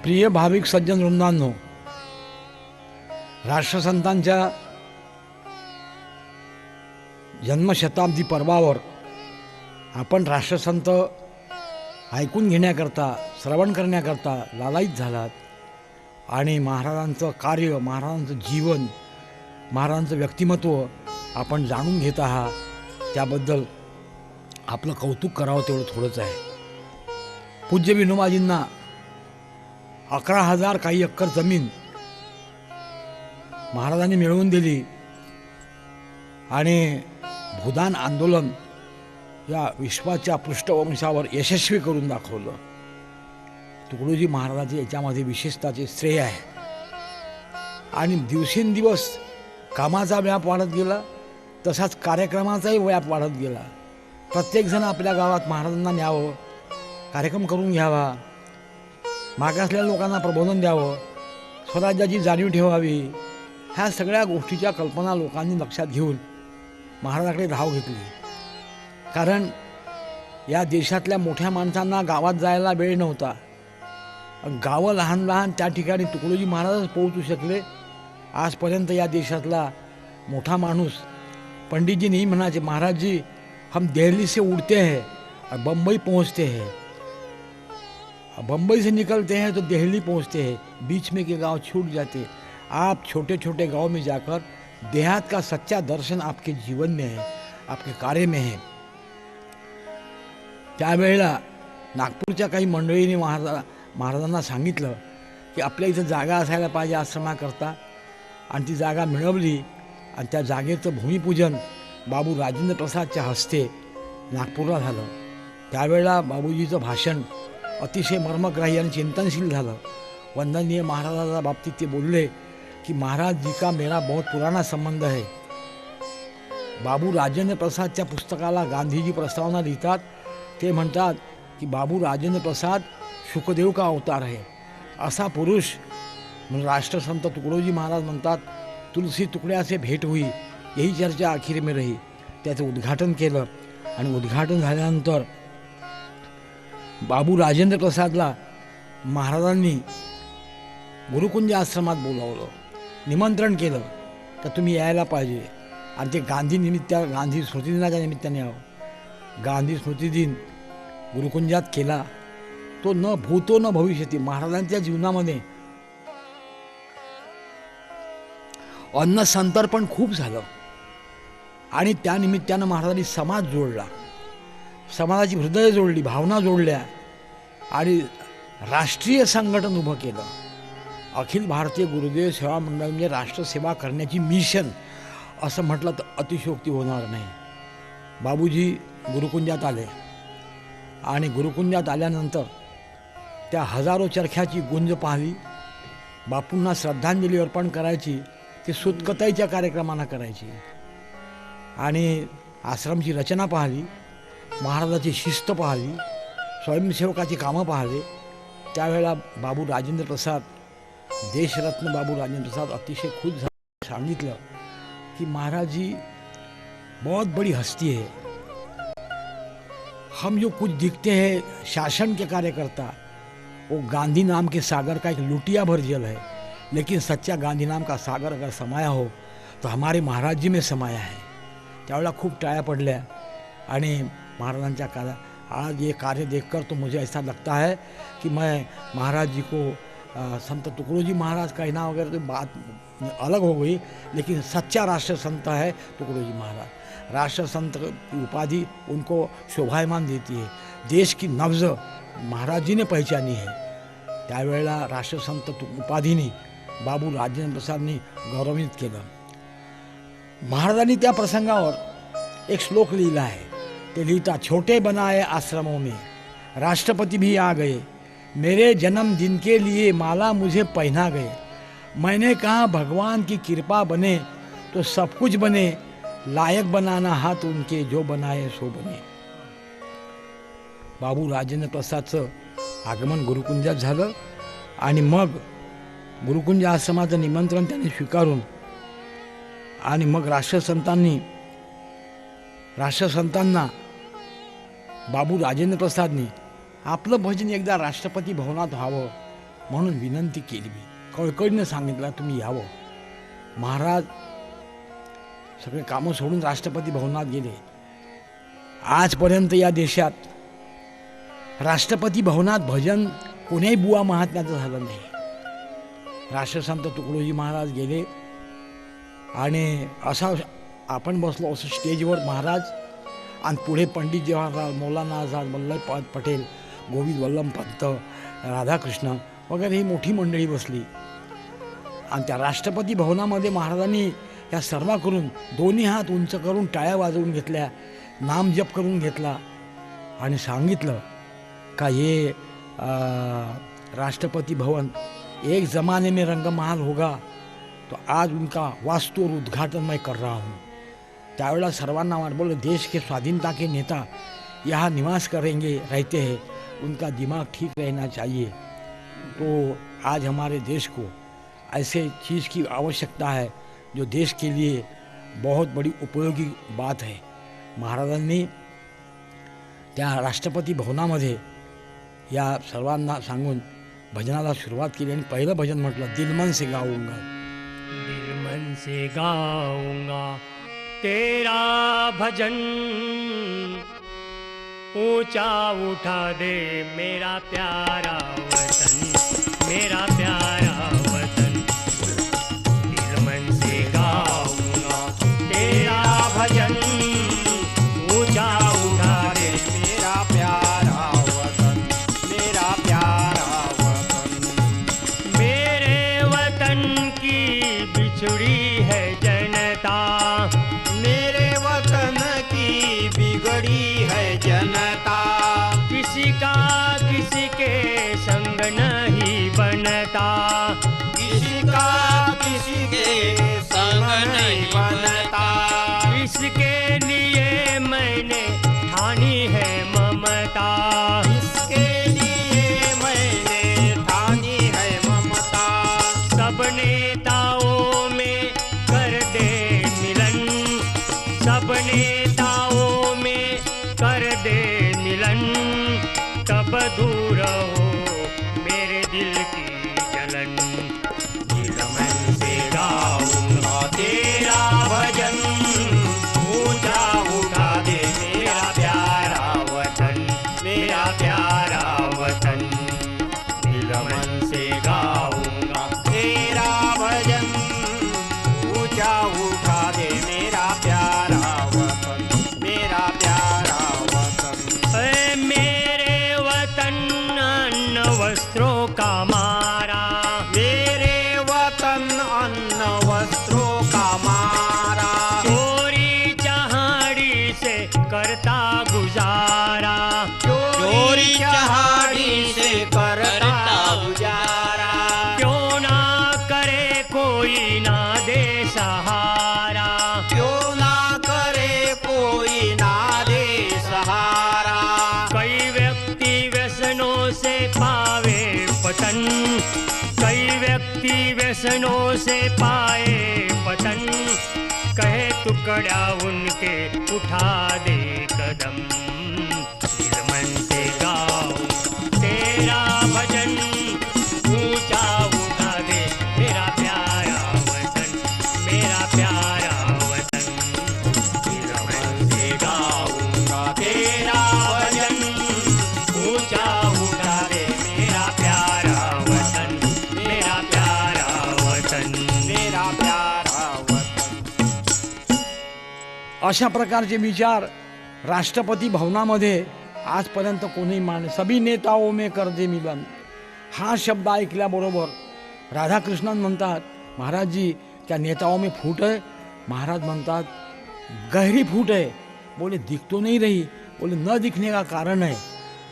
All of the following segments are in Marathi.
प्रिय भाविक सज्जन वृंदांनो, राष्ट्रसंतांच्या जन्मशताब्दी पर्वावर आपण राष्ट्रसंत ऐकून घेण्याकरता, श्रवण करण्याकरता लालायित झालात आणि महाराजांचं कार्य, महाराजांचं जीवन, महाराजांचं व्यक्तिमत्व आपण जाणून घेत आहात. त्याबद्दल आपलं कौतुक करावं तेवढं थोडंच आहे. पूज्य विनोबाजींना 11,000 काही एकर जमीन महाराजांनी मिळवून दिली आणि भूदान आंदोलन या विश्वाच्या पृष्ठवंशावर यशस्वी करून दाखवलं. तुकडोजी महाराजांचे याच्यामध्ये विशेषताचे श्रेय आहे. आणि दिवसेंदिवस कामाचा व्याप वाढत गेला, तसाच कार्यक्रमाचाही व्याप वाढत गेला. प्रत्येकजण आपल्या गावात महाराजांना न्यावं, कार्यक्रम करून घ्यावा, मागासलेल्या लोकांना प्रबोधन द्यावं, स्वराज्याची जाणीव ठेवावी, ह्या सगळ्या गोष्टीच्या कल्पना लोकांनी लक्षात घेऊन महाराजांकडे धाव घेतली. कारण या देशातल्या मोठ्या माणसांना गावात जायला वेळ नव्हता. गावं लहान लहान त्या ठिकाणी तुकडोजी महाराजच पोहोचू शकले. आजपर्यंत या देशातला मोठा माणूस पंडितजी नहीं म्हणायचे, महाराज जी हम दिल्ली से उड़ते हैं और बम्बई पहुँचते हैं, बम्बई से निकलते हैं तो दिल्ली पहुँचते हैं, बीच में के गांव छूट जाते. आप छोटे छोटे गांव में जाकर देहात का सच्चा दर्शन आपके जीवन में है, आपके कार्य में है. त्यावेळेला नागपूरच्या काही मंडळींनी महाराजांना सांगितलं की आपल्या इथं जागा असायला पाहिजे आश्रमाकरता, आणि ती जागा मिळवली. आणि त्या जागेचं भूमिपूजन बाबू राजेंद्र प्रसादच्या हस्ते नागपूरला झालं. त्यावेळेला बाबूजीचं भाषण अतिशय मर्मग्राही आणि चिंतनशील झालं. वंदनीय महाराजांच्या बाबतीत ते बोलले की महाराज जी का मेरा बहुत पुराना संबंध है. बाबू राजेंद्र प्रसादच्या पुस्तकाला गांधीजी प्रस्तावना लिहितात. ते म्हणतात की बाबू राजेंद्र प्रसाद शुकदेव का अवतार है. असा पुरुष म्हणजे राष्ट्रसंत तुकडोजी महाराज म्हणतात, तुलसी तुकड्या से भेट हुई, यही चर्चा आखिर में रही. त्याचं उद्घाटन केलं आणि उद्घाटन झाल्यानंतर बाबू राजेंद्र प्रसादला महाराजांनी गुरुकुंज आश्रमात बोलावलं, निमंत्रण केलं तर तुम्ही यायला पाहिजे. आणि ते गांधी स्मृतिदिनाच्या निमित्ताने यावं. गांधी स्मृतिदिन गुरुकुंजात केला. तो न भूतो न भविष्यती. महाराजांच्या जीवनामध्ये अन्न संतर्पण खूप झालं आणि त्या निमित्तानं महाराजांनी समाज जोडला, समाजाची हृदय जोडली, भावना जोडल्या आणि राष्ट्रीय संघटन उभं केलं. अखिल भारतीय गुरुदेव सेवा मंडळ म्हणजे राष्ट्रसेवा करण्याची मिशन असं म्हटलं तर अतिशयोक्ती होणार नाही. बाबूजी गुरुकुंजात आले आणि गुरुकुंजात आल्यानंतर त्या हजारो चरख्याची गुंज पाहिली. बापूंना श्रद्धांजली अर्पण करायची ते सुतकताईच्या कार्यक्रमांना करायची आणि आश्रमची रचना पाहिली, महाराजाची शिस्त पाहिली, स्वयंसेवकाची कामं पाहिली. त्यावेळेला बाबू राजेंद्र प्रसाद, देशरत्न बाबू राजेंद्र प्रसाद अतिशय खुश झाले. सांगितलं की महाराज जी बहुत बड़ी हस्ती है, हम जो कुछ दिखते हैं शासन के कार्यकर्ता, वो गांधी नाम के सागर का एक लुटिया भर जल है, लेकिन सच्चा गांधी नाम का सागर अगर समाया हो तो हमारे महाराज जी में समाया है. त्यावेळेला खूप टाळ्या पडल्या आणि महाराजांच्या कार्य, आज ये कार्य देखकर तो मुझे ऐसा लगता है कि मैं महाराज जी को संत तुकडोजी महाराज कहना वगैरह तो बात अलग हो गई, लेकिन सच्चा राष्ट्र संत है तुकडोजी महाराज. राष्ट्र संत की उपाधि उनको शोभायमान देती है. देश की नब्ज महाराज जी ने पहचानी है. त्यावेळेला राष्ट्रसंत उपाधीने बाबू राजेंद्र प्रसादनी गौरवित केलं. महाराजांनी त्या प्रसंगावर एक श्लोक लिहिला आहे. ते लिहिता, छोटे बनाए आश्रमों में राष्ट्रपति भी आ गए, मेरे जन्मदिन के लिए माला मुझे पहना गए, मैंने कहा भगवान की कृपा बने तो सब कुछ बने, लायक बनाना हाथ उनके जो बनाए सो बने. बाबू राजेंद्र प्रसादचं आगमन गुरुकुंजात झालं आणि मग गुरुकुंज आश्रमाचं निमंत्रण त्यांनी स्वीकारून आणि मग राष्ट्रसंतांना बाबू राजेंद्र प्रसादनी आपलं भजन एकदा राष्ट्रपती भवनात व्हावं म्हणून विनंती केली. मी कळकळीनं सांगितलं तुम्ही यावं. महाराज सगळे कामं सोडून राष्ट्रपती भवनात गेले. आजपर्यंत या देशात राष्ट्रपती भवनात भजन कोण्याही बुवा महात्म्याचं झालं नाही. राष्ट्रसंत तुकडोजी महाराज गेले आणि असा आपण बसलो असं स्टेजवर महाराज आणि पुढे पंडित जवाहरलाल, मौलाना आझाद, वल्लभ पटेल, गोविंद वल्लभ पंत, राधाकृष्ण वगैरे ही मोठी मंडळी बसली. आणि त्या राष्ट्रपती भवनामध्ये महाराजांनी या सर्व करून दोन्ही हात उंच करून टाळ्या वाजवून घेतल्या, नामजप करून घेतला आणि सांगितलं का ये राष्ट्रपति भवन एक ज़माने में रंगमहल होगा, तो आज उनका वास्तु और उद्घाटन मैं कर रहा हूँ. त्यावेळेला सर्वांना बोले देश के स्वाधीनता के नेता यहाँ निवास करेंगे, रहते हैं, उनका दिमाग ठीक रहना चाहिए. तो आज हमारे देश को ऐसे चीज़ की आवश्यकता है जो देश के लिए बहुत बड़ी उपयोगी बात है. महाराजांनी त्या राष्ट्रपती भवनामध्ये या सर्वांना सांगून भजनाला सुरुवात केली आणि पहिलं भजन म्हटलं, दिलमन से गाऊंगा. दिलमन से गाऊंगा तेरा भजन, ऊंचा उठा दे मेरा प्यारा वतन, मेरा प्यारा वतन. दिलमन से गाऊंगा तेरा भजन, ऊंचा उठा दे मेरा प्यारा वतन, मेरा प्यारा वतन. मेरे वतन की बिछड़ी है जनता, मेरे वतन की बिगड़ी है जनता. किसी का किसी के संग नहीं बनता, किसी का किसी के संग नहीं बनता. इसके लिए मैंने ठानी है ममता, इसके लिए मैंने ठानी है ममता. सब नेताओं में कर दे मिलन, सब नेताओं में कर दे मिलन, तब दूर हो मेरे दिल की जलन. दिलमन से गाऊंगा तेरा भजन, ऊंचा उठा दे मेरा प्यारा वतन, मेरा प्यारा वतन. दिलमन से गाऊंगा तेरा भजन, ऊंचा उठा दे मेरा प्यारा वतन, मेरा प्यारा वतन. ऐ मेरे वतन अन्न वस्त्रों का मारा, मेरे वतन अन्न वस्त्रों का मारा. चोरी चहाड़ी से करता गुजारा, चोरी चहाड़ी से करता गुजारा. क्यों ना करे कोई ना दे सहारा। क्यों ना करे कोई ना दे सहारा। कई व्यक्ति व्यसनों से पावे पतन, कई व्यक्ति व्यसनों से पाए पतन, कहे टुकड़ा उनके उठा दे कदम। दिल मन से गाओ तेरा भजन, ऊंचा उठा दे मेरा प्यारा वतन, मेरा प्यारा वतन। दिल मन से गाऊंगा तेरा भजन, ऊंचा उठा दे मेरा प्यारा वतन, मेरा प्यारा वतन, मेरा प्यारा वतन। अशा प्रकारचे विचार राष्ट्रपती भवनामध्ये आजपर्यंत कोणी सभी नेताओं में कर दे मिलन हा शब्द ऐकल्याबरोबर राधाकृष्णन म्हणतात, महाराज जी त्या नेताओं में फूट है। महाराज म्हणतात गहरी फूट है। बोले दिख तो नहीं रही। बोले न दिखने का कारण है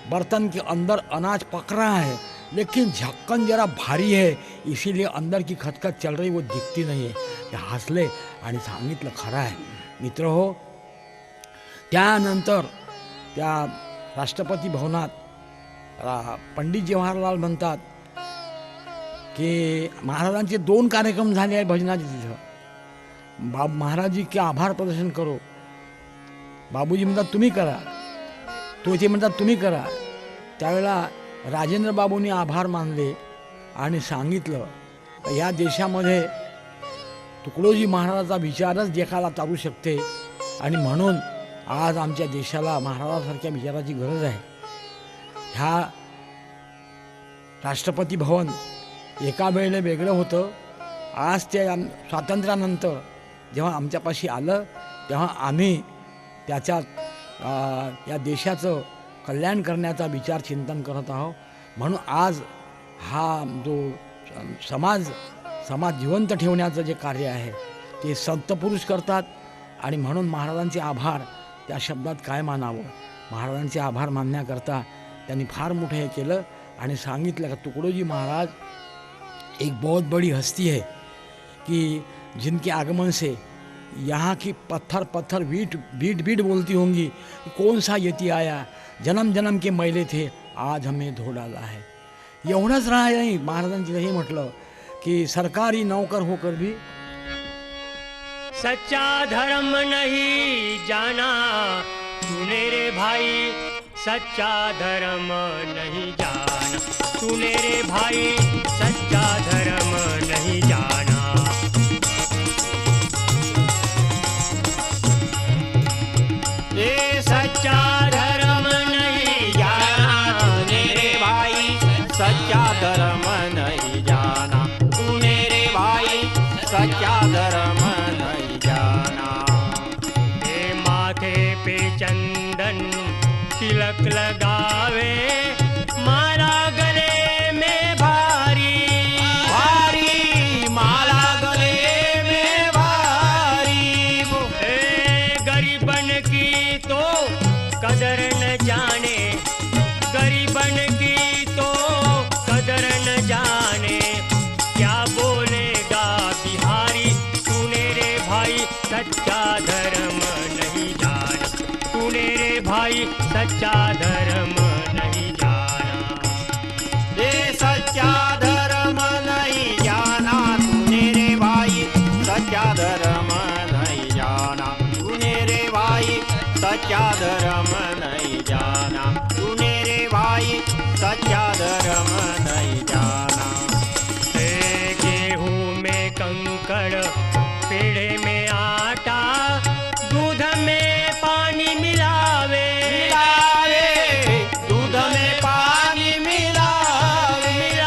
बर्तन के अंदर अनाज पक रहा है, लेकिन ढक्कन जरा भारी है, इसीलिए अंदर की खटखट चल रही वो दिखती नहीं है। ते हसले आणि सांगितलं खरं आहे मित्र हो। त्यानंतर त्या राष्ट्रपती भवनात पंडित जवाहरलाल म्हणतात की महाराजांचे 2 कार्यक्रम झाले आहेत भजनाचे तिथं। महाराज जी के आभार प्रदर्शन करो। बाबूजी म्हणतात तुम्ही करा, तुळशी म्हणतात तुम्ही करा। त्यावेळेला राजेंद्र बाबूंनी आभार मानले आणि सांगितलं या देशामध्ये तुकडोजी महाराजाचा विचारच देखाला चालू शकते आणि म्हणून आज आमच्या देशाला महाराजांसारख्या विचाराची गरज आहे। ह्या राष्ट्रपती भवन एका वेळेला वेगळं होतं। आज ते स्वातंत्र्यानंतर जेव्हा आमच्यापाशी आलं तेव्हा आम्ही त्याच्यात या देशाचं कल्याण करण्याचा विचार चिंतन करत आहोत। म्हणून आज हा जो समाज जिवंत ठेवण्याचं जे कार्य आहे ते संत पुरुष करतात आणि म्हणून महाराजांचे आभार त्या शब्दात काय मानावं। महाराजांचे आभार मानण्याकरता त्यांनी फार मोठं हे केलं आणि सांगितलं का तुकडोजी महाराज एक बहुत बड़ी हस्ती है कि जिनके आगमन से यहाँ की पत्थर पत्थर बीट बोलती होंगी, कौन सा यति आया, जन्म जन्म के मैले थे आज हमें धो डाला है। एवढंच राहा नाही, महाराजांनी हे म्हटलं कि सरकारी नौकर होकर भी सच्चा धर्म नहीं जाना तूने रे भाई, सच्चा धर्म नहीं जाना तूने रे भाई, सच्चा धर्म नहीं जाना। ये सच्चा धर्म नहीं जाना तूने रे भाई, सच्चा धर्म नहीं जाना तूने रे भाई, सच्चा धर्म नहीं जाना। ये माथे पे चंदन तिलक लगावे, माला गले में भारी भारी माला गले में भारी। गरीबन की तो कदर न जाने, गरीबन की तो कदर न जाने, क्या बोलेगा बिहारी तूने रे भाई, सच्चा धर्म नहीं जाना तूने रे भाई, सच्चा धर्म नहीं जाना। ये सच्चा धर्म नहीं जाना तूने रे भाई, सच्चा धर्म नहीं जाना तूने रे भाई, सच्चा धर्म नहीं जाना तूने रे भाई, सच्चा धर्म नहीं जाना। गेहूं में कंकड़ पेड़े में आटा, दूध में पानी मिलावे दूध में पानी मिलावे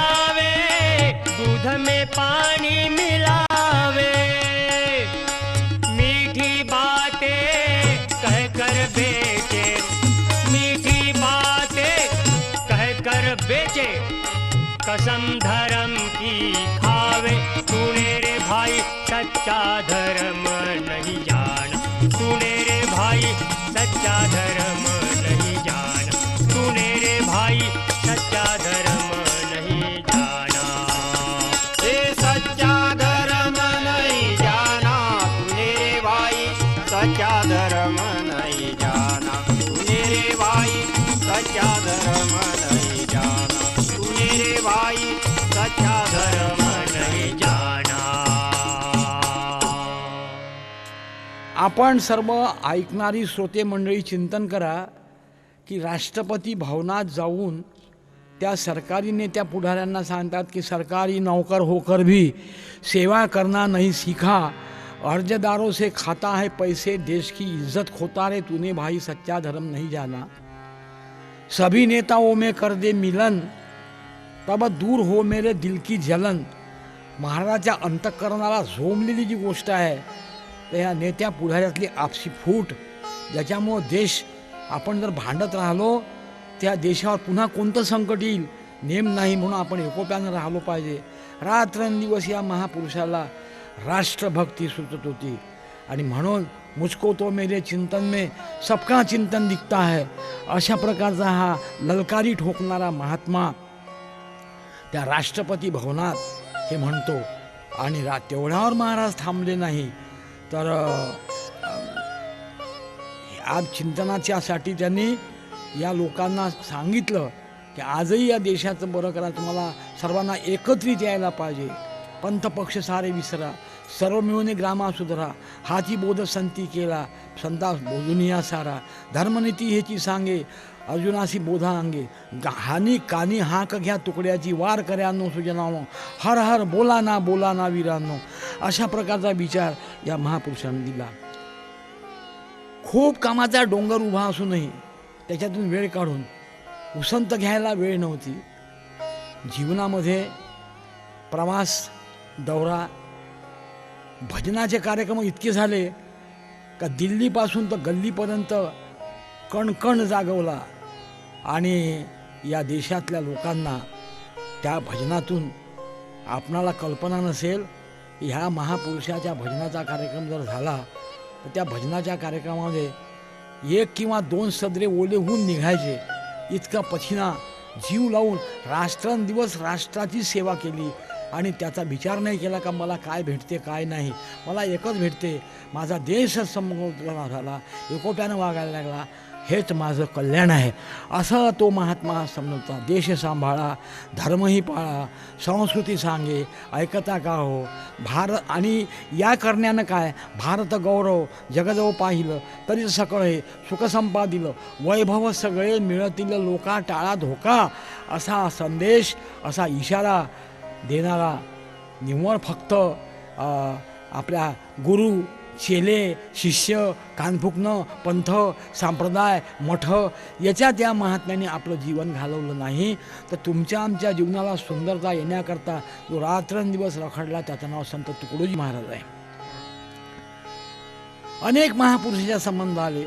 दूध में पानी मिलावे। मीठी बातें कह कर बेचे, मीठी बातें कह कर बेचे, कसम धर्म की खावे तूने रे भाई, सच्चा धर्म नहीं जाना तूने रे भाई, सच्चा धर्म नहीं जाना तूने रे भाई, सच्चा धर्म नहीं जाना। ये सच्चा धर्म नहीं जाना आपण सर्व ऐकणारी श्रोते मंडळी चिंतन करा की राष्ट्रपती भवनात जाऊन त्या सरकारी नेत्या पुढाऱ्यांना सांगतात की सरकारी नौकर होकर भी सेवा करना नहीं सीखा, अर्जदारों से खाता है पैसे, देश की इज्जत खोता रे तूने भाई, सच्चा धर्म नहीं जाना। सभी नेताओं में कर दे मिलन, तब दूर हो मेरे दिल की जलन। महाराजाच्या अंतःकरणाला झोंबलेली जी गोष्ट आहे तर ह्या नेत्या पुढाऱ्यातली आपसी फूट, ज्याच्यामुळं देश आपण जर भांडत राहिलो त्या देशावर पुन्हा कोणतं संकट येईल नेम नाही, म्हणून आपण एकोप्यानं राहिलो पाहिजे। रात्रंदिवस या महापुरुषाला राष्ट्रभक्ती सुचत होती आणि म्हणून मुझको तो मेरे चिंतन में सबका चिंतन दिखता है अशा प्रकारचा हा ललकारी ठोकणारा महात्मा त्या राष्ट्रपती भवनात हे म्हणतो। आणि तेवढ्यावर महाराज थांबले नाही तर आज चिंतनाच्यासाठी त्यांनी या लोकांना सांगितलं की आजही या देशाचं बरं करा, तुम्हाला सर्वांना एकत्रित यायला पाहिजे। पंथ पक्ष सारे विसरा, सर्व मिळून ग्रामा सुधरा, हाती बोध संती केला, संता बोधुनिया सारा, धर्मनीती ह्याची सांगे, अर्जुनासी बोधा अंगे, हानी कानी हाक घ्या तुकड्याची, वार कर्यानो सुजनानो, हर हर बोला ना वीरांनो, अशा प्रकारचा विचार या महापुरुषांनी दिला। खूप कामाचा डोंगर उभा असूनही त्याच्यातून वेळ काढून उसंत घ्यायला वेळ नव्हती। जीवनामध्ये प्रवास, दौरा, भजनाचे कार्यक्रम इतके झाले का दिल्लीपासून तर गल्लीपर्यंत कणकण जागवला आणि या देशातल्या लोकांना त्या भजनातून आपणाला कल्पना नसेल ह्या महापुरुषाच्या भजनाचा कार्यक्रम जर झाला तर त्या भजनाच्या कार्यक्रमामध्ये 1 किंवा 2 सदरे ओले होऊन निघायचे, इतका पछिना जीव लावून राष्ट्रंदिवस राष्ट्राची सेवा केली आणि त्याचा विचार नाही केला का मला काय भेटते काय नाही, मला एकच भेटते, माझा देश समोर झाला, एकोप्यानं वागायला लागला, हेच माझं कल्याण आहे, असं तो महात्मा समजता। देश सांभाळा, धर्मही पाळा, संस्कृती सांगे, ऐकता का हो भारत, आणि या करण्यानं काय भारत गौरव जगजव पाहिलं तरी सकळे सुख संपादिलं, वैभव सगळे मिळतील लोका टाळा धोका, असा संदेश, असा इशारा देणारा निव्वळ फक्त आपल्या गुरु, चेले, शिष्य, कानफुकणं, पंथ, संप्रदाय, मठ याच्यात या महात्म्याने आपलं जीवन घालवलं नाही। तर तुमच्या आमच्या जीवनाला सुंदरता येण्याकरता जो रात्रंदिवस रखडला त्याचं नाव संत तुकडोजी महाराज आहे। अनेक महापुरुषाच्या संबंध आले।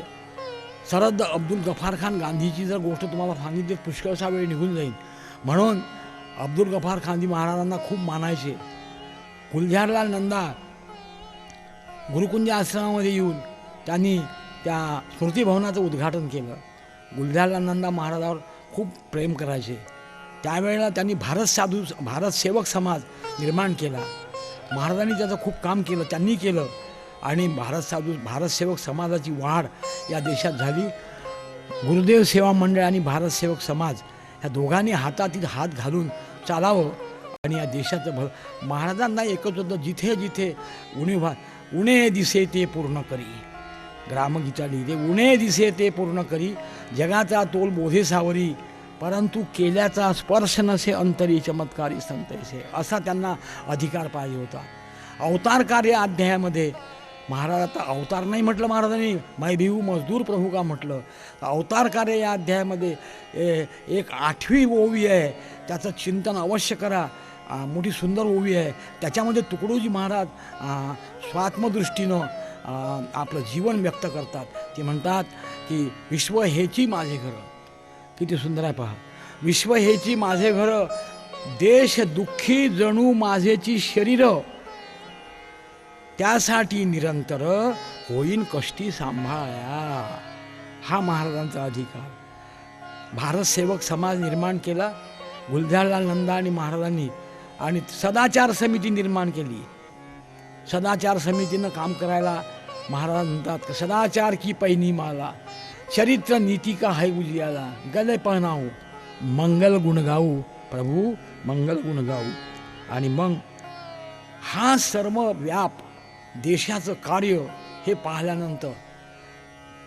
सरद अब्दुल गफार खान गांधीची जर गोष्ट तुम्हाला सांगितली पुष्कळसा वेळ निघून जाईल, म्हणून अब्दुल गफार खानजी महाराजांना खूप मानायचे। गुलजारलाल नंदा गुरुकुंज आश्रमामध्ये येऊन त्यांनी त्या स्मृतिभवनाचं उद्घाटन केलं। गुलजारलाल नंदा महाराजावर खूप प्रेम करायचे। त्यावेळेला त्यांनी भारत सेवक समाज निर्माण केला। महाराजांनी त्याचं खूप काम केलं, त्यांनी केलं आणि भारत सेवक समाजाची वाढ या देशात झाली। गुरुदेव सेवा मंडळ आणि भारत सेवक समाज ह्या दोघांनी हातातील हात घालून चालावं आणि या देशाचं महाराजांना एकच होतं, जिथे जिथे उणे दिसे ते पूर्ण करी, ग्रामगीता लिहिते, उणे दिसे ते पूर्ण करी, जगाचा तोल बोधे सावरी, परंतु केल्याचा स्पर्श नसे अंतरी चमत्कारी संतैसे, असा त्यांना अधिकार पाहिजे होता। अवतार कार्य अध्यायामध्ये महाराज, आता अवतार नाही म्हटलं महाराजांनी, मै भिऊ मजदूर प्रभू का म्हटलं, तर अवतार कार्य या अध्यायामध्ये एक 8वी ओवी आहे, त्याचं चिंतन अवश्य करा। मोठी सुंदर ओवी आहे, त्याच्यामध्ये तुकडोजी महाराज स्वात्मदृष्टीनं आपलं जीवन व्यक्त करतात। ते म्हणतात की विश्व हेची माझे घर, किती सुंदर आहे पहा, विश्व हेची माझे घर, देश दुःखी जणू माझेची शरीर, त्यासाठी निरंतर होईन कष्टी सांभाळया, हा महाराजांचा अधिकार। भारत सेवक समाज निर्माण केला गुलजारलाल नंदा आणि महाराजांनी, आणि सदाचार समिती निर्माण केली। सदाचार समितीनं काम करायला महाराज म्हणतात सदाचार की पैनी माला, चरित्र नीति का है उजियाला, गले पहनाऊ मंगल गुण गाऊ, प्रभू मंगल गुण गाऊ। आणि मग हा सर्व व्याप देशाचं कार्य हे पाहिल्यानंतर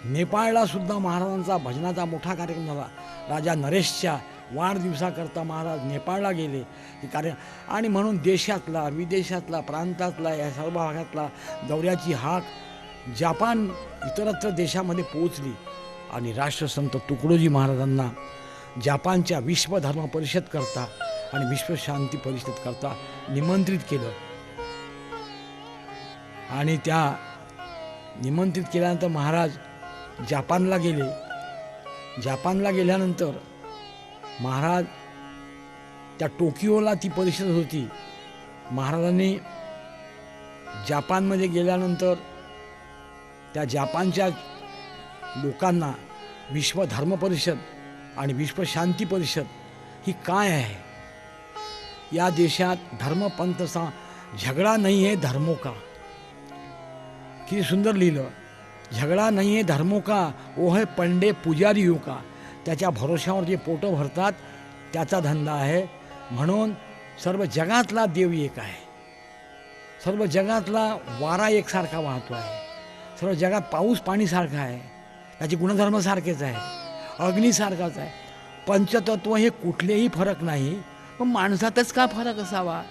नेपाळला सुद्धा महाराजांचा भजनाचा मोठा कार्यक्रम झाला. राजा नरेशच्या वाढदिवसाकरता महाराज नेपाळला गेले हे कार्य. आणि म्हणून देशातला विदेशातला प्रांतातला या सर्व भागातला दौऱ्याची हाक जपान इतरत्र देशामध्ये पोहोचली. आणि राष्ट्रसंत तुकडोजी महाराजांना जपानच्या विश्वधर्म परिषद करता आणि विश्वशांती परिषद करता निमंत्रित केलं. आणि त्या निमंत्रित केल्यानंतर महाराज जपानला गेले. जपानला गेल्यानंतर महाराज त्या टोकियोला ती परिषद होती. महाराजांनी जपानमध्ये गेल्यानंतर त्या जपानच्या लोकांना विश्व धर्म परिषद आणि विश्व शांती परिषद ही काय आहे, या देशात धर्मपंथचा झगडा नहीं है धर्मों का, किती सुंदर लिहिलं. झगडा नहीं है धर्मों का, वो है पंडे पुजारियों का. त्याच्या भरोशावर जे पोटं भरतात त्याचा धंदा आहे. म्हणून सर्व जगातला देव एक आहे, सर्व जगातला वारा एकसारखा वाहतो आहे, सर्व जगात पाऊस पाणीसारखा आहे, त्याचे गुणधर्म सारखेच आहे, अग्नीसारखाच आहे. पंचतत्व हे कुठलेही फरक नाही, पण माणसातच का फरक असावा.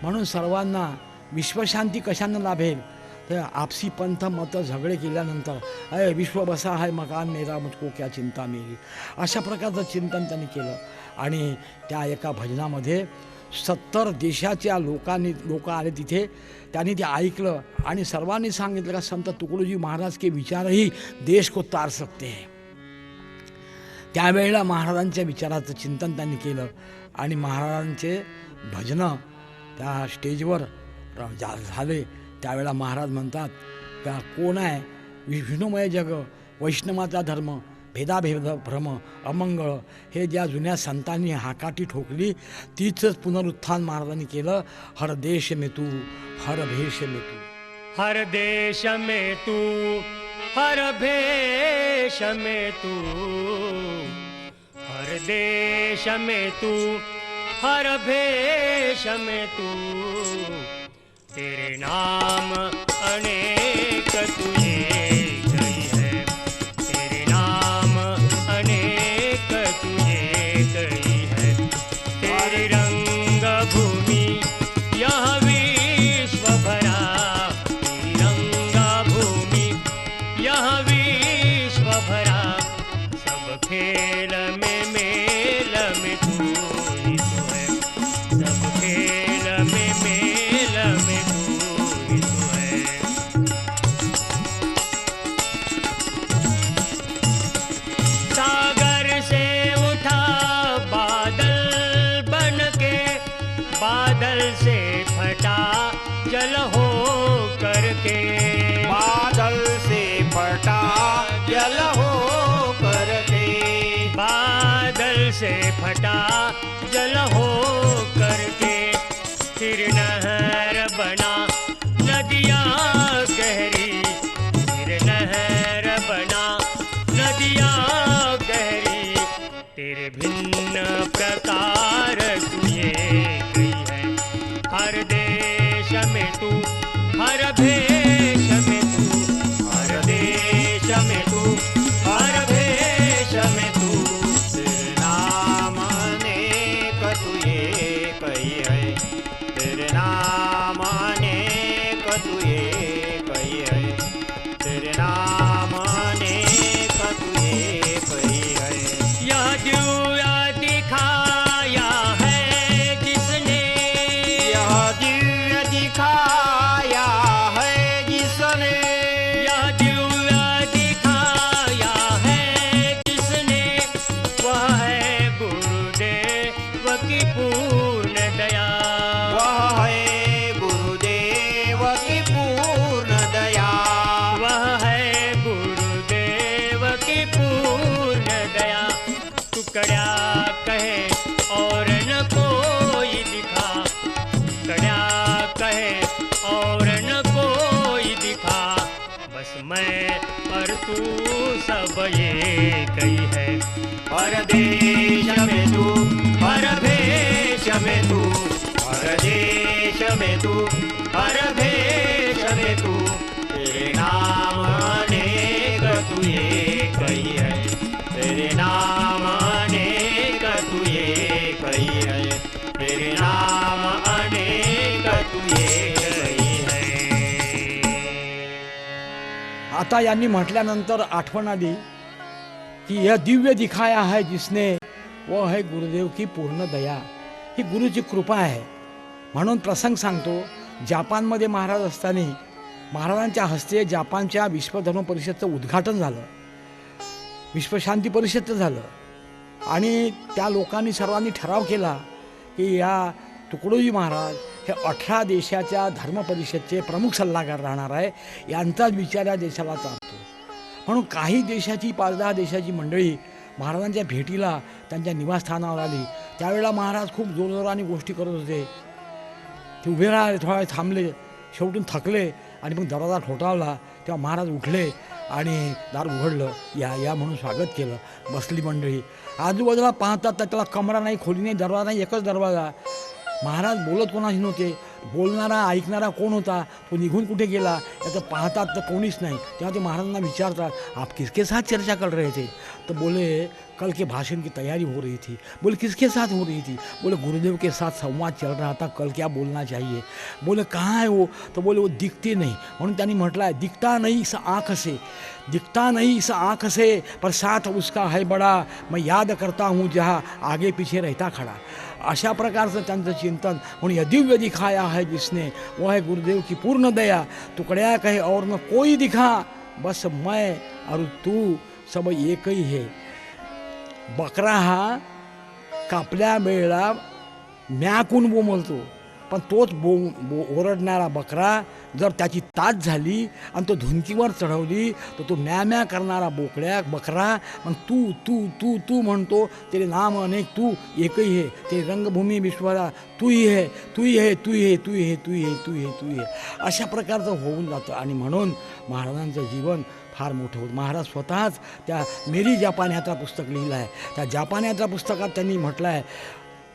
म्हणून सर्वांना विश्वशांती कशानं लाभेल तर आपसी पंथ मत झगडे केल्यानंतर अय विश्व बसा है मकान मेरा मुझको क्या चिंता मेरी, अशा प्रकारचं चिंतन त्यांनी केलं. आणि त्या एका भजनामध्ये 70 देशाच्या लोक आले तिथे. त्यांनी ते ऐकलं आणि सर्वांनी सांगितलं का संत तुकडोजी महाराज के विचारही देश को तार सकते हैं. त्यावेळेला महाराजांच्या विचाराचं चिंतन त्यांनी केलं आणि महाराजांचे भजनं त्या स्टेजवर झाले. त्यावेळेला महाराज म्हणतात का कोण आहे विष्णुमय जग, वैष्णवाचा धर्म, भेदाभेद भ्रम अमंगळ, हे ज्या जुन्या संतांनी हाकाटी ठोकली तीच पुनरुत्थान महाराजांनी केलं. हर देश में तू हर भेष में तू, हर देश में तू हर भेष में तू, हर देश में तू हर भेष में तू, तेरे नाम अनेक तुझे कही है, तेरे नाम अनेक तुझे कही है, तेरी रंग भूमि यह विश्व भरा, तेरी रंग भूमि यह विश्व भरा, सब खेल में मेल में तू ही तो है, सब खेल में मेल में तू ही तो है. सागर से उठा बादल बन के, बादल से फटा जल हो करके, बादल से फटा जल हो करके, बादल से फटा जल हो करके, फिर नहर बना नदियाँ गहरी, फिर नहर बना नदियाँ गहरी, तेरे भिन्न प्रकार तुझे कही है, हर देश में तू हर भेष में तू, हर देश में तू हर भेष में तू, तेरे नाम अनेक तुझे कही है, तेरे नाम अनेक तुझे कही है, तेरे नाम अनेक तुझे कही है. यह दिव्य दिखाया है जिसने, यह दिव्य दिखाया है जिसने, यह दिव्य दिखाया है जिसने, वह है गुरुदेव की पूर्ण दया, वह है गुरुदेव की पूर्ण दया, वह है गुरुदेव की पूर्ण दया. टुकड़ा कहे और न कोई दिखा, टुकड़ा कहे और न कोई दिखा, बस मैं और तू सब ये कही है, हर देश में तू हर भेष में तू, हर देश में तू हर भेष में तू, तेरे नाम आता यांनी म्हटल्यानंतर आठवण आली की यह दिव्य दिखाया है जिसने वो है गुरुदेव की पूर्ण दया. ही गुरुची कृपा आहे. म्हणून प्रसंग सांगतो. जपानमध्ये महाराज असताना महाराजांच्या हस्ते जपानच्या विश्वधर्म परिषदचं उद्घाटन झालं, विश्वशांती परिषदचं झालं. आणि त्या लोकांनी सर्वांनी ठराव केला की या तुकडोजी महाराज हे 18 देशाच्या धर्म परिषदचे प्रमुख सल्लागार राहणार आहे. यांचाच विचार या देशाला चालतो. म्हणून काही देशाची 5-10 देशाची मंडळी महाराजांच्या भेटीला त्यांच्या निवासस्थानावर आली. त्यावेळेला महाराज खूप जोरजोराने गोष्टी करत होते. ते उभे राहिले, थोडा वेळ थांबले, शेवटून थकले आणि मग दरवाजा ठोठावला. तेव्हा महाराज उठले आणि दार उघडलं. या या म्हणून स्वागत केलं. बसली मंडळी. आजूबाजूला पाहतात तर त्याला कमरा नाही, खोली नाही, दरवाजा नाही, एकच दरवाजा. महाराज बोलत कोणाशी नव्हते. बोलणारा ऐकणारा कोण होता, तो निघून कुठे गेला याचं पाहतात तर कोणीच नाही. तेव्हा ते महाराजांना विचारतात, आप किसके साथ चर्चा कर रहे थे? तो बोले कल के भाषण की तैयारी हो रही थी. बोले किसके साथ हो रही थी? बोले गुरुदेव के साथ संवाद चल रहा था, कल क्या बोलना चाहिए. बोले कहाँ है वो? तो बोले वो दिखते नहीं. म्हणून त्यांनी म्हटलं आहे, दिखता नहीं इस आँख से, दिखता नहीं इस आँख से, पर साथ उसका है बड़ा, मैं याद करता हूँ जहाँ आगे पीछे रहता खड़ा. अशा प्रकारचं त्यांचं चिंतन. म्हणून यह दिव्य दिखाया है जिसने वो है गुरुदेव की पूर्ण दया. तुकड्या कहे और न कोई दिखा, बस मैं और तू सब एक ही है. बकरा हा कापल्या वेळेला म्याकून बोंबलतो, पण तोच ओरडणारा बकरा जर त्याची ताज झाली आणि तो धुनकीवर चढवली तर तो म्या करणारा बकरा मग तू तू तू तू म्हणतो. तेरे नाम अनेक तू एकही है, ते रंगभूमी विश्वाला तू ही है, तू ही है, तू ही है, तू ही है, तू ही है, तू ही है, तू ही है. अशा प्रकारचं होऊन जातं. आणि म्हणून महाराजांचं जीवन फार मोठं होतं. महाराज स्वतःच त्या मेरी जापान यात्रा पुस्तक लिहिलं आहे. त्या जापान यात्रा पुस्तकात त्यांनी म्हटलं आहे,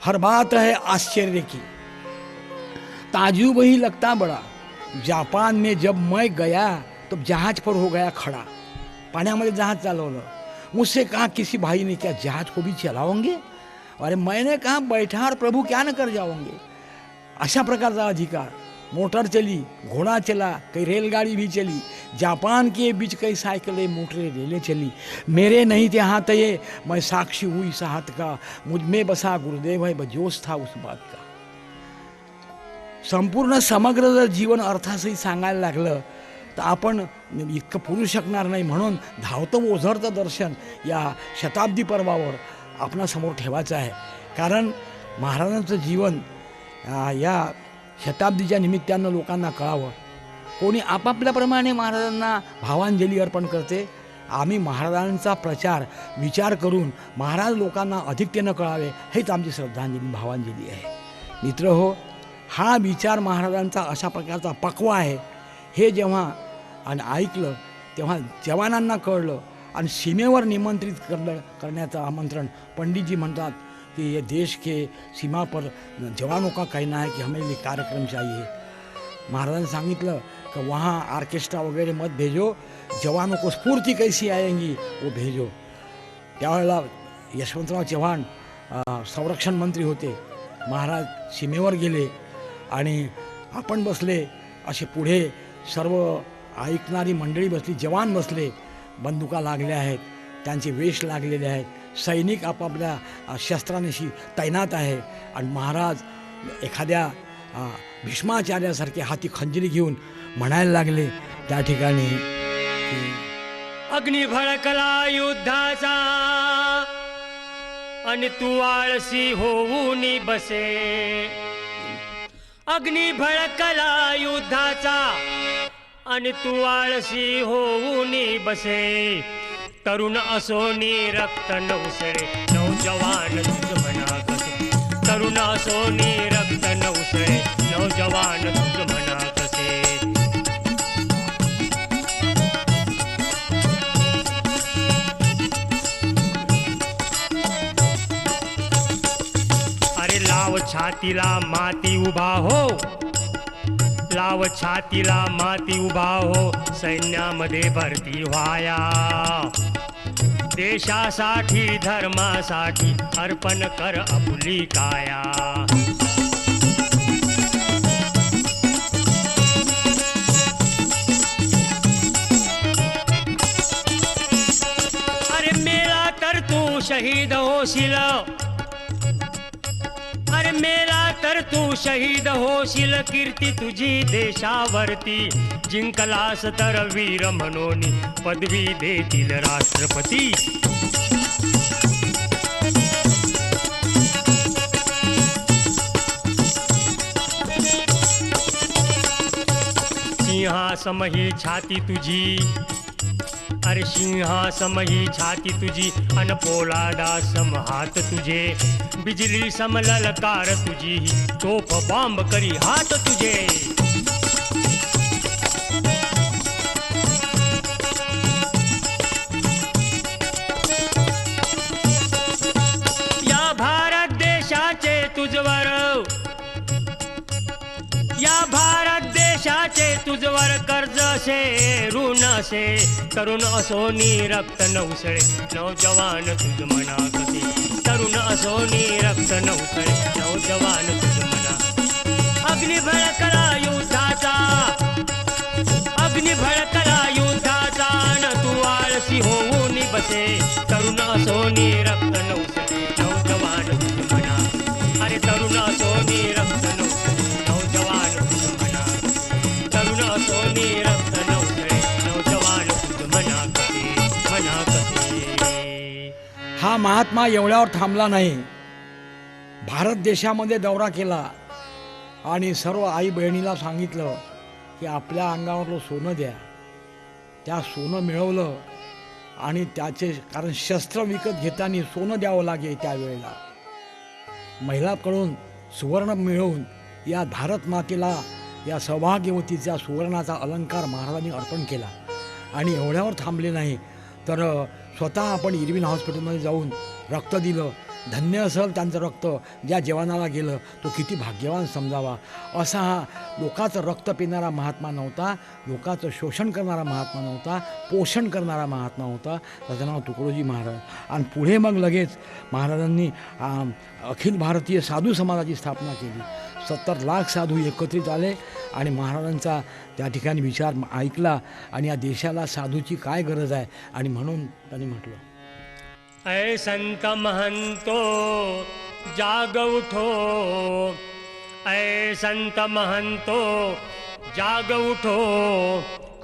हर बात है आश्चर्य की, ताजुब ही लगता बड़ा. जापान में जब मैं गया तो जहाज पर हो गया खड़ा. पाण्यामध्ये जहाज चालवलं. मुझसे कहा किसी भाई ने, क्या जहाज को भी चलाओगे? अरे मैंने कहा बैठा और प्रभु क्या न कर जाओगे. अशा प्रकारचा अधिकार. मोटर चली, घोड़ा चला, कई रेलगाड़ी भी चली. जापान के बीच कई साइकिलें, मोटरें, रेलें चली. मेरे नहीं थे हाथ ये, मैं साक्षी हुई इस हाथ का. मुझ में बसा गुरुदेव है, बजोश था उस बात का. संपूर्ण समग्र जर जीवन अर्थासहित सांगायला लागलं तर आपण इतकं पुरू शकणार नाही. म्हणून धावतं ओझरतं दर्शन या शताब्दी पर्वावर आपणासमोर ठेवायचं आहे. कारण महाराजांचं जीवन या शताब्दीच्या निमित्तानं लोकांना कळावं. कोणी आपापल्याप्रमाणे महाराजांना भावांजली अर्पण करते. आम्ही महाराजांचा प्रचार विचार करून महाराज लोकांना अधिकतेनं कळावे हेच आमची श्रद्धांजली, भावांजली आहे. मित्र हो, हा विचार महाराजांचा अशा प्रकारचा पक्वा आहे. हे जेव्हा आणि ऐकलं तेव्हा जवानांना कळलं आणि सीमेवर निमंत्रित करण्याचं आमंत्रण. पंडितजी म्हणतात कि ये देश के सीमा पर जवानों का कहना है कि हमें ये कार्यक्रम चाहिए. महाराजांनी सांगितलं कि वहाँ ऑर्केस्ट्रा वगैरह मत भेजो, जवानों को स्फूर्ति कैसी आएंगी वो भेजो. त्यावेळेला यशवंतराव चव्हाण संरक्षण मंत्री होते. महाराज सीमेवर गेले आणि आपण बसले. असे पुढे सर्व ऐकणारी मंडळी बसली, जवान बसले, बंदुका लागल्या आहेत, त्यांचे वेश लागलेले आहेत, सैनिक आपापल्या शस्त्रांशी तैनात आहे. आणि महाराज एखाद्या भीष्माचार्यासारखे हाती खंजरी घेऊन म्हणायला लागले त्या ठिकाणी, अग्नी भडकला युद्धाचा आणि तू आळशी होऊन बसे. अग्नी भडकला युद्धाचा आणि तू आळशी होऊन बसे. तरुण असोनी रक्त नवसळे, नौजवान तुझ म्हणा कसे. तरुण असोनी रक्त नवसळे, नौजवान तुझ म्हणा कसे. अरे लाव छातीला माती उभा हो, लाव छातीला माती उभा हो, सैन्यामध्ये भरती व्हाया. देशासाठी धर्मासाठी अर्पण कर आपुली काया. शहीद होशील, अरे मेला तर तू शहीद होशील, कीर्ती तुझी देशावरती, जिंकलास तर वीर म्हणून पदवी देतील राष्ट्रपती. सिंहासम ही छाती तुझी, अरे सिंहासम ही छाती तुझी, अन पोलादासम हात तुझे, बिजली सम ललकार तुझी, तोफ बांब करी हात तुझे. या भारत देशाचे तुझवर, या भारत देशाचे तुझवर कर्ज से ऋण से, तरुण असोनी रक्त नवसळे, नौजवान तुझ मना कसे, तरुण असोनी रक्त नवसळे, नौजवान तुझ मना. अग्नि भडकला युद्धाचा, अग्नि भडकला युद्धाचा, न तू आळशी होऊन बसे, तरुण असोनी रक्त नवसळे, नौजवान तुझ मना. अरे तरुण असोनी रक्त नवसळे, नौजवान तुझ मना, तरुण असोनी रक्त नवसळे, नौजवान तुझ मना कसे, मना कसे. हा महात्मा एवढ्यावर थांबला नाही. भारत देशामध्ये दौरा केला आणि सर्व आई बहिणीला सांगितलं की आपल्या अंगावरलं सोनं द्या. त्या सोनं मिळवलं आणि त्याचे, कारण शस्त्र विकत घेताना सोनं द्यावं लागे त्यावेळेला, महिलांकडून सुवर्ण मिळवून या भारत मातेला, या सौभाग्यवतीचा सुवर्णाचा अलंकार महाराजांनी अर्पण केला. आणि एवढ्यावर थांबले नाही तर स्वतः आपण इरविन हॉस्पिटलमध्ये जाऊन रक्त दिलं. धन्य असेल त्यांचं रक्त ज्या जवानाला गेलं, तो किती भाग्यवान समजावा. असा हा लोकाचं रक्त पिणारा महात्मा नव्हता, लोकाचं शोषण करणारा महात्मा नव्हता, पोषण करणारा महात्मा होता. त्याचं नाव तुकडोजी महाराज. आणि पुढे मग लगेच महाराजांनी अखिल भारतीय साधू समाजाची स्थापना केली. 70 लाख साधू एकत्रित आले आणि महाराजांचा त्या ठिकाणी विचार ऐकला आणि या देशाला साधूची काय गरज आहे. आणि म्हणून त्यांनी म्हटलं, ऐ संत महंतो जाग उठो, ऐ संत महंतो जाग उठो,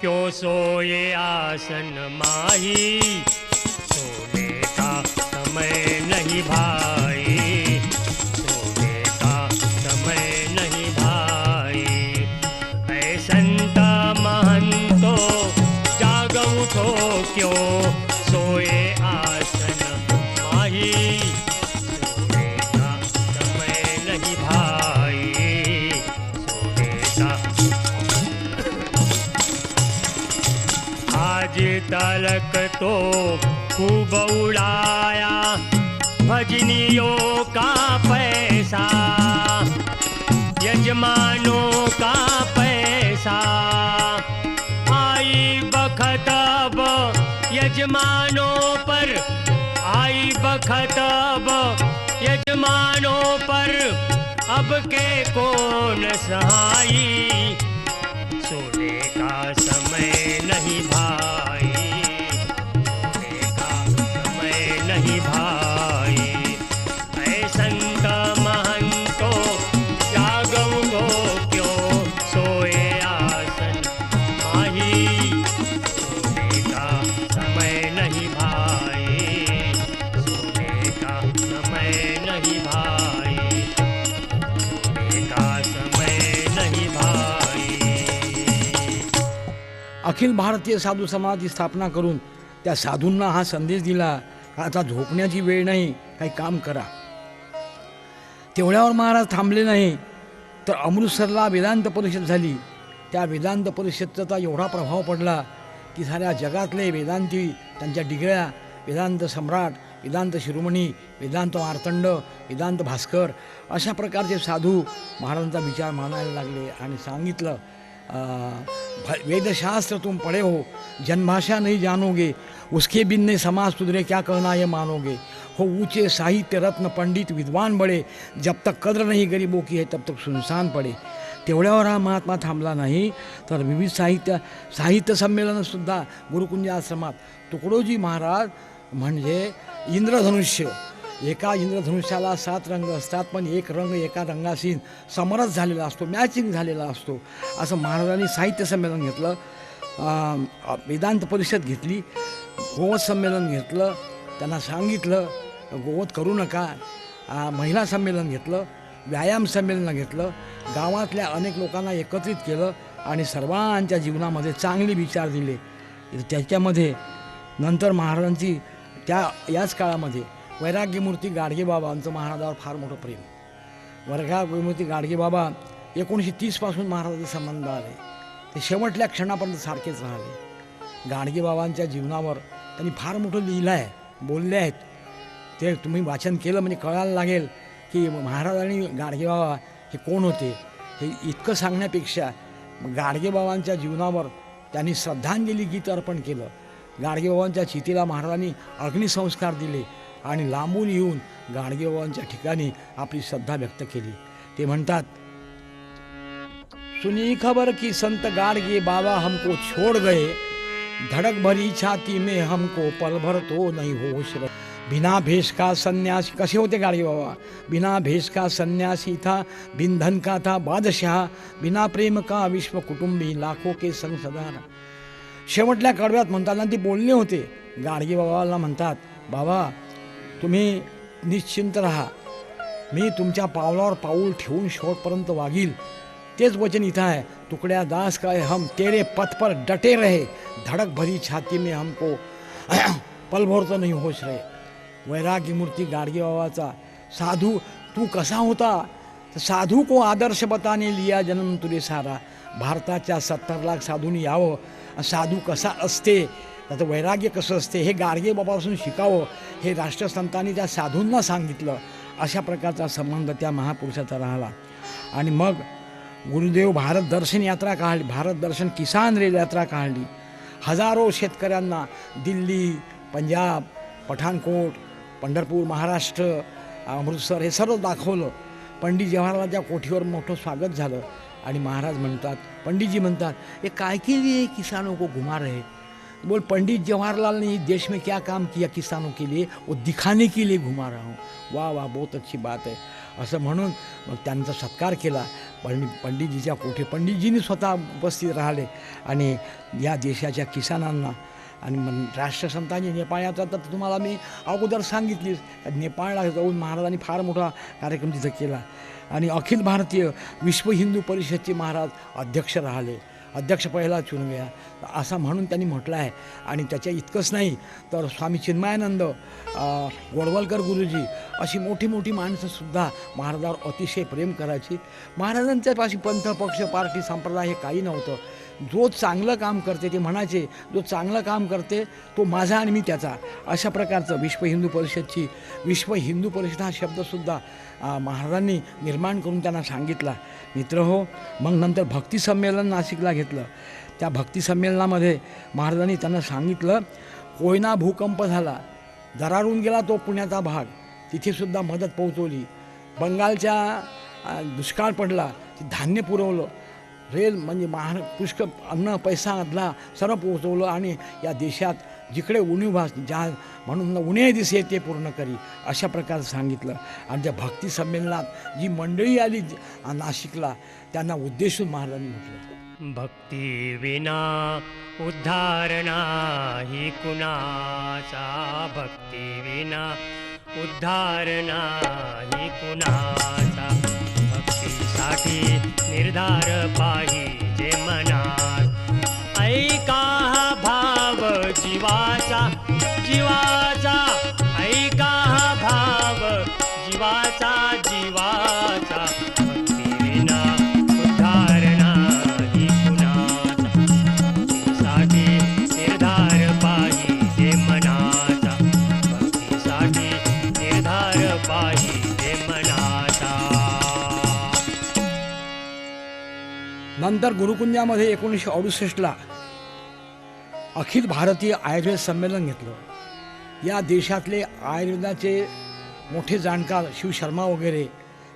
क्यों सोए आसन माही, सोने का समय नहीं भाई, सोने का समय नहीं भाई. ऐ संत महंतो जाग उठो, क्यों सोए आसन माही, सोने का समय नहीं भाई, सोने का. आज तलक तो खूब उड़ाया भजनियों का पैसा, यजमानों का पैसा, आई बखत अब यजमानों पर, आई बखत अब यजमानों पर, अब के कौन सहाई, सोने का समय नहीं भाई, सोने का समय नहीं भाई. ऐ संत महंतो जाग उठो, क्यों सोए आसन माही, सोने का समय नहीं भाई, सोने का समय नहीं भाई, सोने का समय नहीं भाई. अखिल भारतीय साधू समाजाची स्थापना करून त्या साधूंना हा संदेश दिला, आता झोपण्याची वेळ नाही, काही काम करा. तेवढ्यावर महाराज थांबले नाही तर अमृतसरला वेदांत परिषद झाली. त्या वेदांत परिषदेचा एवढा प्रभाव पडला की साऱ्या जगातले वेदांती, त्यांच्या डिगळ्या, वेदांत सम्राट, वेदांत शिरोमणी, वेदांत मार्तंड, वेदांत भास्कर अशा प्रकारचे साधू महाराजांचा विचार मानायला लागले आणि सांगितलं, वेदशास्त्र तुम पढ़े हो, जनभाषा नहीं जानोगे, उसके बिनने समाज सुधरे क्या कहना ये मानोगे, हो ऊंचे साहित्य रत्न पंडित विद्वान बड़े, जब तक कद्र नहीं गरीबों की है तब तक सुनसान पडे. तेवढ्यावर हा महात्मा थांबला नाही तर विविध साहित्य संमेलनसुद्धा गुरुकुंज आश्रमात तुकडोजी महाराज म्हणजे इंद्रधनुष्य, एका इंद्रधनुष्याला 7 रंग असतात, पण एक रंग एका रंगाशी समरस झालेला असतो, मॅचिंग झालेला असतो. असं महाराजांनी साहित्य संमेलन घेतलं, वेदांत परिषद घेतली, गोवत संमेलन घेतलं, त्यांना सांगितलं गोवत करू नका. महिला संमेलन घेतलं, व्यायाम संमेलन घेतलं, गावातल्या अनेक लोकांना एकत्रित केलं आणि सर्वांच्या जीवनामध्ये चांगले विचार दिले. त्याच्यामध्ये नंतर महाराजांची याच काळामध्ये वैराग्यमूर्ती गाडगेबाबांचं महाराजावर फार मोठं प्रेम. वैराग्यमूर्ती गाडगेबाबा 1930 महाराजांचे संबंध आले, ते शेवटल्या क्षणापर्यंत सारखेच राहिले. गाडगेबाबांच्या जीवनावर त्यांनी फार मोठं लिहिलं आहे, बोलले आहेत. ते तुम्ही वाचन केलं म्हणजे कळायला लागेल की महाराज आणि गाडगेबाबा हे कोण होते. हे इतकं सांगण्यापेक्षा गाडगेबाबांच्या जीवनावर त्यांनी श्रद्धांजली गीत अर्पण केलं. गाडगेबाबांच्या चितेला महाराजांनी अग्निसंस्कार दिले आणि लांबून येऊन गाडगेबाबांच्या ठिकाणी आपली श्रद्धा व्यक्त केली. ते म्हणतात, सुनी खबर की संत गाडगे बाबा हमको छोड़ गए, धड़क भरी छाती में हमको पल भर तो नहीं होश रहे. बिना भेष का सन्यासी, कसे होते गाडगे बाबा? बिना भेष का सन्यासी था, बिन धन का था बादशाह, बिना प्रेम का विश्व कुटुंबी, लाखों के संग सदाना. शेवटल्या कडव्यात म्हणताना ते बोलले होते. गाडगे बाबाला म्हणतात, बाबा तुम्ही निश्चिंत राहा, मी तुमच्या पावलावर पाऊल ठेवून शेवटपर्यंत वागील. तेच वचन इथं आहे, तुकड्या दास का हम तेरे पथ पर डटे रहे, धड़क भरी छाती में हमको पल भर तो नहीं होश रहे. वैराग्यमूर्ती गाडगे बाबाचा साधू तू कसा होता, तर साधू को आदर्श बताने लिया जन्म तुले सारा. भारताच्या 70 लाख साधूंनी यावं, साधू कसा असते, त्याचं वैराग्य कसं असते हे गाडगे बाबापासून शिकावं, हे राष्ट्रसंतांनी त्या साधूंना सांगितलं. अशा प्रकारचा संबंध त्या महापुरुषाचा राहिला. आणि मग गुरुदेव भारत दर्शन यात्रा काढली, भारत दर्शन किसान रेल यात्रा काढली. हजारो शेतकऱ्यांना दिल्ली, पंजाब, पठाणकोट, पंढरपूर, महाराष्ट्र, अमृतसर हे सर्व दाखवलं. पंडित जवाहरलालच्या कोठीवर मोठं स्वागत झालं. आणि महाराज म्हणतात, पंडितजी म्हणतात, ये काय के लिए किसानों को घुमा रहे? बोल, पंडित जवाहरलाल ने इस देश में क्या काम किया किसानों के लिए, वो दिखाने के लिए घुमा रहा हूँ. वाह वाह, बहुत अच्छी बात आहे. असं म्हणून मग त्यांचा सत्कार केला. पंडितजीच्या कोठी पंडितजींनी स्वतः उपस्थित राहिले आणि या देशाच्या किसानांना. आणि राष्ट्रसंतांनी नेपाळ यात्रा तर तुम्हाला मी अगोदर सांगितलीच. नेपाळला जाऊन महाराजांनी फार मोठा कार्यक्रम तिथं केला. आणि अखिल भारतीय विश्व हिंदू परिषदचे महाराज अध्यक्ष राहिले, अध्यक्ष पहिला चुन गया असं म्हणून त्यांनी म्हटलं आहे. आणि त्याच्या इतकंच नाही तर स्वामी चिन्मयानंद, गोडवलकर गुरुजी अशी मोठी मोठी माणसंसुद्धा महाराजावर अतिशय प्रेम करायची. महाराजांच्यापाशी पंथ, पक्ष, पार्टी, संप्रदाय हे काही नव्हतं. जो चांगलं काम करते ते म्हणायचे, जो चांगलं काम करते तो माझा आणि मी त्याचा. अशा प्रकारचं विश्व हिंदू परिषदची, विश्व हिंदू परिषद हा शब्दसुद्धा महाराजांनी निर्माण करून त्यांना सांगितला. मित्रहो, मग नंतर भक्ती संमेलन नाशिकला घेतलं. त्या भक्ती संमेलनामध्ये महाराजांनी त्यांना सांगितलं, कोयना भूकंप झाला, दरारून गेला तो पुण्याचा भाग, तिथेसुद्धा मदत पोहोचवली. बंगालच्या दुष्काळ पडला, ते धान्य पुरवलं. रेल म्हणजे पुष्कळ अन्न, पैसा अदला सर्व पोहोचवलं. आणि या देशात जिकडे उणीव ज्या म्हणून उणे दिसे ते पूर्ण करी, अशा प्रकारे सांगितलं. आणि त्या भक्ती संमेलनात जी मंडळी आली नाशिकला, त्यांना उद्देशून महाराजांनी म्हटलं, भक्ती विना उद्धार नाही कुणाचा, भक्ती विना उद्धार नाही कुणाचा. भक्तीसाठी निर्धार पाहिजे मनात, ऐका हा भाव जीवाचा, जीवाचा ऐका हा भाव जीवाचा, जीवाचा. भक्ती विना उद्धार नाही कुणाचा, भक्तीसाठी निर्धार पाहिजे मनाचा, भक्तीसाठी निर्धार पाहिजे मनाचा. नंतर गुरुकुंजामध्ये 1968ला अखिल भारतीय आयुर्वेद संमेलन घेतलं. या देशातले आयुर्वेदाचे मोठे जाणकार शिव शर्मा वगैरे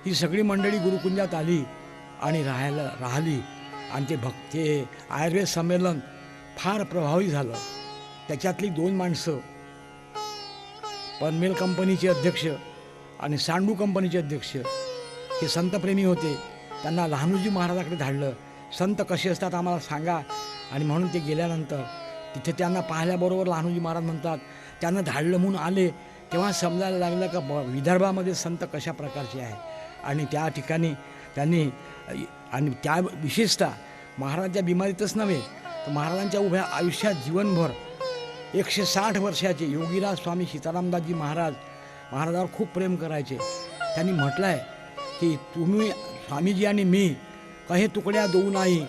ही सगळी मंडळी गुरुकुंजात आली आणि राहिली. आणि ते आयुर्वेद संमेलन फार प्रभावी झालं. त्याच्यातली 2 माणसं पनवेल कंपनीचे अध्यक्ष आणि सांडू कंपनीचे अध्यक्ष हे संतप्रेमी होते. त्यांना लहानूजी महाराजाकडे धाडलं. संत कसे असतात आम्हाला सांगा. आणि म्हणून ते गेल्यानंतर तिथे त्यांना पाहिल्याबरोबर लहानूजी महाराज म्हणतात त्यांना धाडलं म्हणून आले. तेव्हा समजायला लागलं का विदर्भामध्ये संत कशा प्रकारचे आहे. आणि त्या ठिकाणी त्यांनी आणि त्या विशेषतः महाराजांच्या बिमारीतच नव्हे तर महाराजांच्या उभ्या आयुष्यात जीवनभर 160 वर्षाचे योगीराज स्वामी सीतारामदासजी महाराजावर खूप प्रेम करायचे. त्यांनी म्हटलं आहे की तुम्ही स्वामीजी आणि मी कहे तुकड्या देऊ नाही,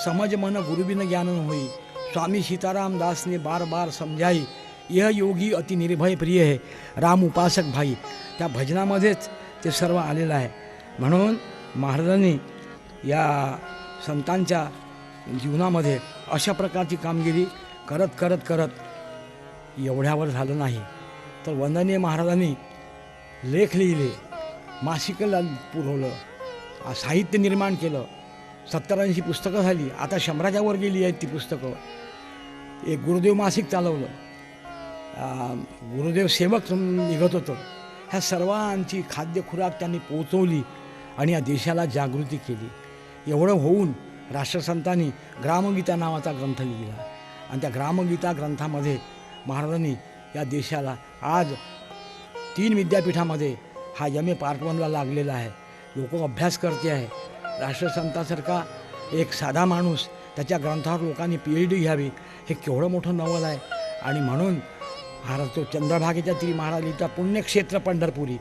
समज मन गुरुबिन ज्ञान होई, स्वामी सीतारामदास ने बार बार समजाई, यह योगी अति निर्भय प्रिय है, राम उपासक भाई. त्या भजनामध्येच ते सर्व आलेलं आहे. म्हणून महाराजांनी या संतांच्या जीवनामध्ये अशा प्रकारची कामगिरी करत करत करत एवढ्यावर झालं नाही तर वंदनीय महाराजांनी लेख लिहिले, मासिकं पुरवलं, साहित्य निर्माण केलं, 70-80 पुस्तकं झाली. आता 100च्या वर गेली आहेत ती पुस्तकं. एक गुरुदेव मासिक चालवलं, गुरुदेव सेवक निघत होतं. ह्या सर्वांची खाद्य खुराक त्यांनी पोचवली आणि या देशाला जागृती केली. एवढं होऊन राष्ट्रसंतांनी ग्रामगीता नावाचा ग्रंथ लिहिला आणि त्या ग्रामगीता ग्रंथामध्ये महाराजांनी या देशाला आज 3 विद्यापीठामध्ये हा MA Part 1ला लागलेला आहे. लोक अभ्यास करते आहे. राष्ट्रसंतासारखा एक साधा माणूस त्याच्या ग्रंथावर लोकांनी PhD घ्यावी हे केवढं मोठं नवल आहे. आणि म्हणून महाराज तो चंद्रभागेच्या तिरी महाराज लिहिता, पुण्यक्षेत्र पंढरपुरी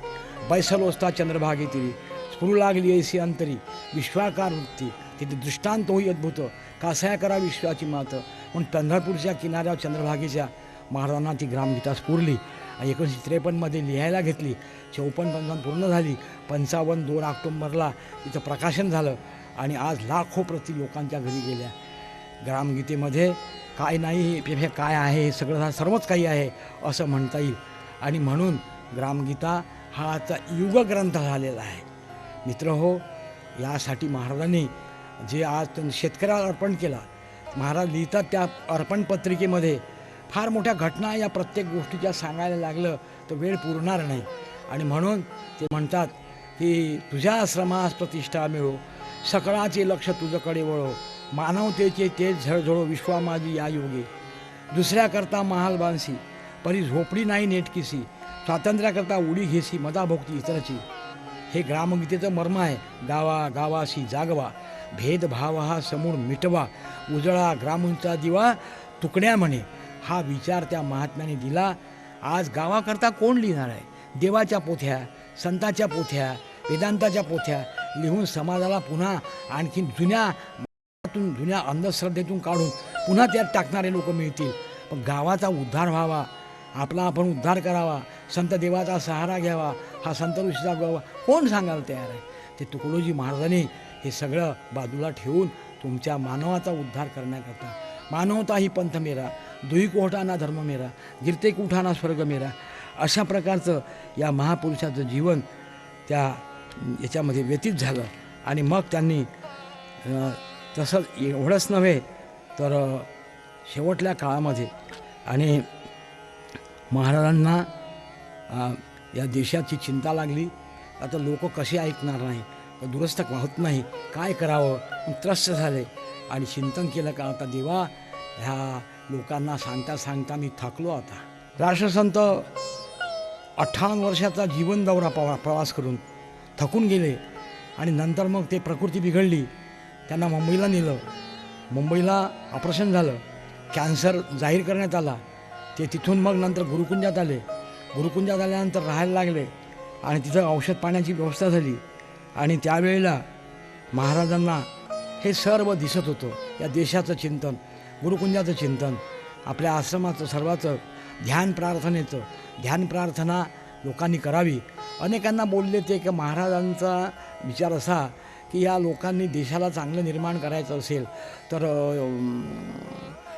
बैसलोस्ता चंद्रभागे तिरी, स्फुरू लागली ऐसी अंतरी विश्वाकार वृत्ती, तिथे दृष्टांत होई अद्भुत, कासाया करा विश्वाची मात. म्हणून पंढरपूरच्या किनाऱ्यावर चंद्रभागेच्या महाराजांना ती ग्रामगीता स्फुरली आणि 1953मध्ये लिहायला घेतली. 54-55 पूर्ण झाली. 55 2 ऑक्टोंबरला तिचं प्रकाशन झालं आणि आज लाखो प्रति लोकांच्या घरी गेल्या. ग्रामगीतेमध्ये काय नाही हे काय आहे हे सगळं सर्वच काही आहे असं म्हणता येईल. आणि म्हणून ग्रामगीता हा आजचा युगग्रंथ झालेला आहे. मित्र हो, यासाठी महाराजांनी जे आज त्यांनी शेतकऱ्याला अर्पण केला, महाराज लिहितात त्या अर्पण पत्रिकेमध्ये फार मोठ्या घटना या प्रत्येक गोष्टीच्या सांगायला लागलं तर वेळ पुरणार नाही. आणि म्हणून ते म्हणतात की तुझ्या आश्रमास प्रतिष्ठा मिळो, सकळाचे लक्ष तुझ्याकडे वळो, मानवतेचे तेज झळझळो विश्वा माझी या योगे, दुसऱ्याकरता महाल बांधसी परी झोपडी नाही नेटकीसी, स्वातंत्र्याकरता उडी घेसी मदा भोगती इतरची. हे ग्रामगीतेचं मर्म आहे. गावा गावाशी जागवा, भेदभाव हा समूळ मिटवा, उजळा ग्रामूंचा दिवा तुकड्या म्हणे. हा विचार त्या महात्म्याने दिला. आज गावाकरता कोण लिहिणार आहे? देवाच्या पोथ्या, संताच्या पोथ्या, वेदांताच्या पोथ्या लिहून समाजाला पुन्हा आणखी जुन्या अंधश्रद्धेतून काढून पुन्हा त्यात टाकणारे लोक मिळतील. पण गावाचा उद्धार व्हावा, आपला आपण उद्धार करावा, संत देवाचा सहारा घ्यावा, हा संत ऋषीचा गोवा कोण सांगायला तयार आहे? ते तुकडोजी महाराजांनी हे सगळं बाजूला ठेवून तुमच्या मानवाचा उद्धार करण्याकरता, मानवता ही पंथ मेरा, दुही कोहटाना धर्म मेरा, गिरते कुठाना स्वर्ग मेरा, अशा प्रकारचं या महापुरुषाचं जीवन त्या याच्यामध्ये व्यतीत झालं. आणि मग त्यांनी तसं एवढंच नव्हे तर शेवटल्या काळामध्ये आणि महाराजांना या देशाची चिंता लागली. आता लोक कसे ऐकणार नाही, दुरुस्त होत नाही, काय करावं, त्रस्त झाले आणि चिंतन केलं का आता देवा ह्या लोकांना सांगता सांगता मी थकलो. आता राष्ट्रसंत 58 वर्षाचा जीवन दौरा प्रवास करून थकून गेले आणि नंतर मग ते प्रकृती बिघडली. त्यांना मुंबईला नेलं. मुंबईला ऑपरेशन झालं, कॅन्सर जाहीर करण्यात आला. ते तिथून मग नंतर गुरुकुंजात आले. गुरुकुंजात आल्यानंतर राहायला लागले आणि तिथं औषध पाण्याची व्यवस्था झाली. आणि त्यावेळेला महाराजांना हे सर्व दिसत होतं. या देशाचं चिंतन, गुरुकुंजाचं चिंतन, आपल्या आश्रमाचं सर्वाचं ध्यान प्रार्थना लोकांनी करावी. अनेकांना बोलले ते की महाराजांचा विचार असा की या लोकांनी देशाला चांगलं निर्माण करायचं असेल तर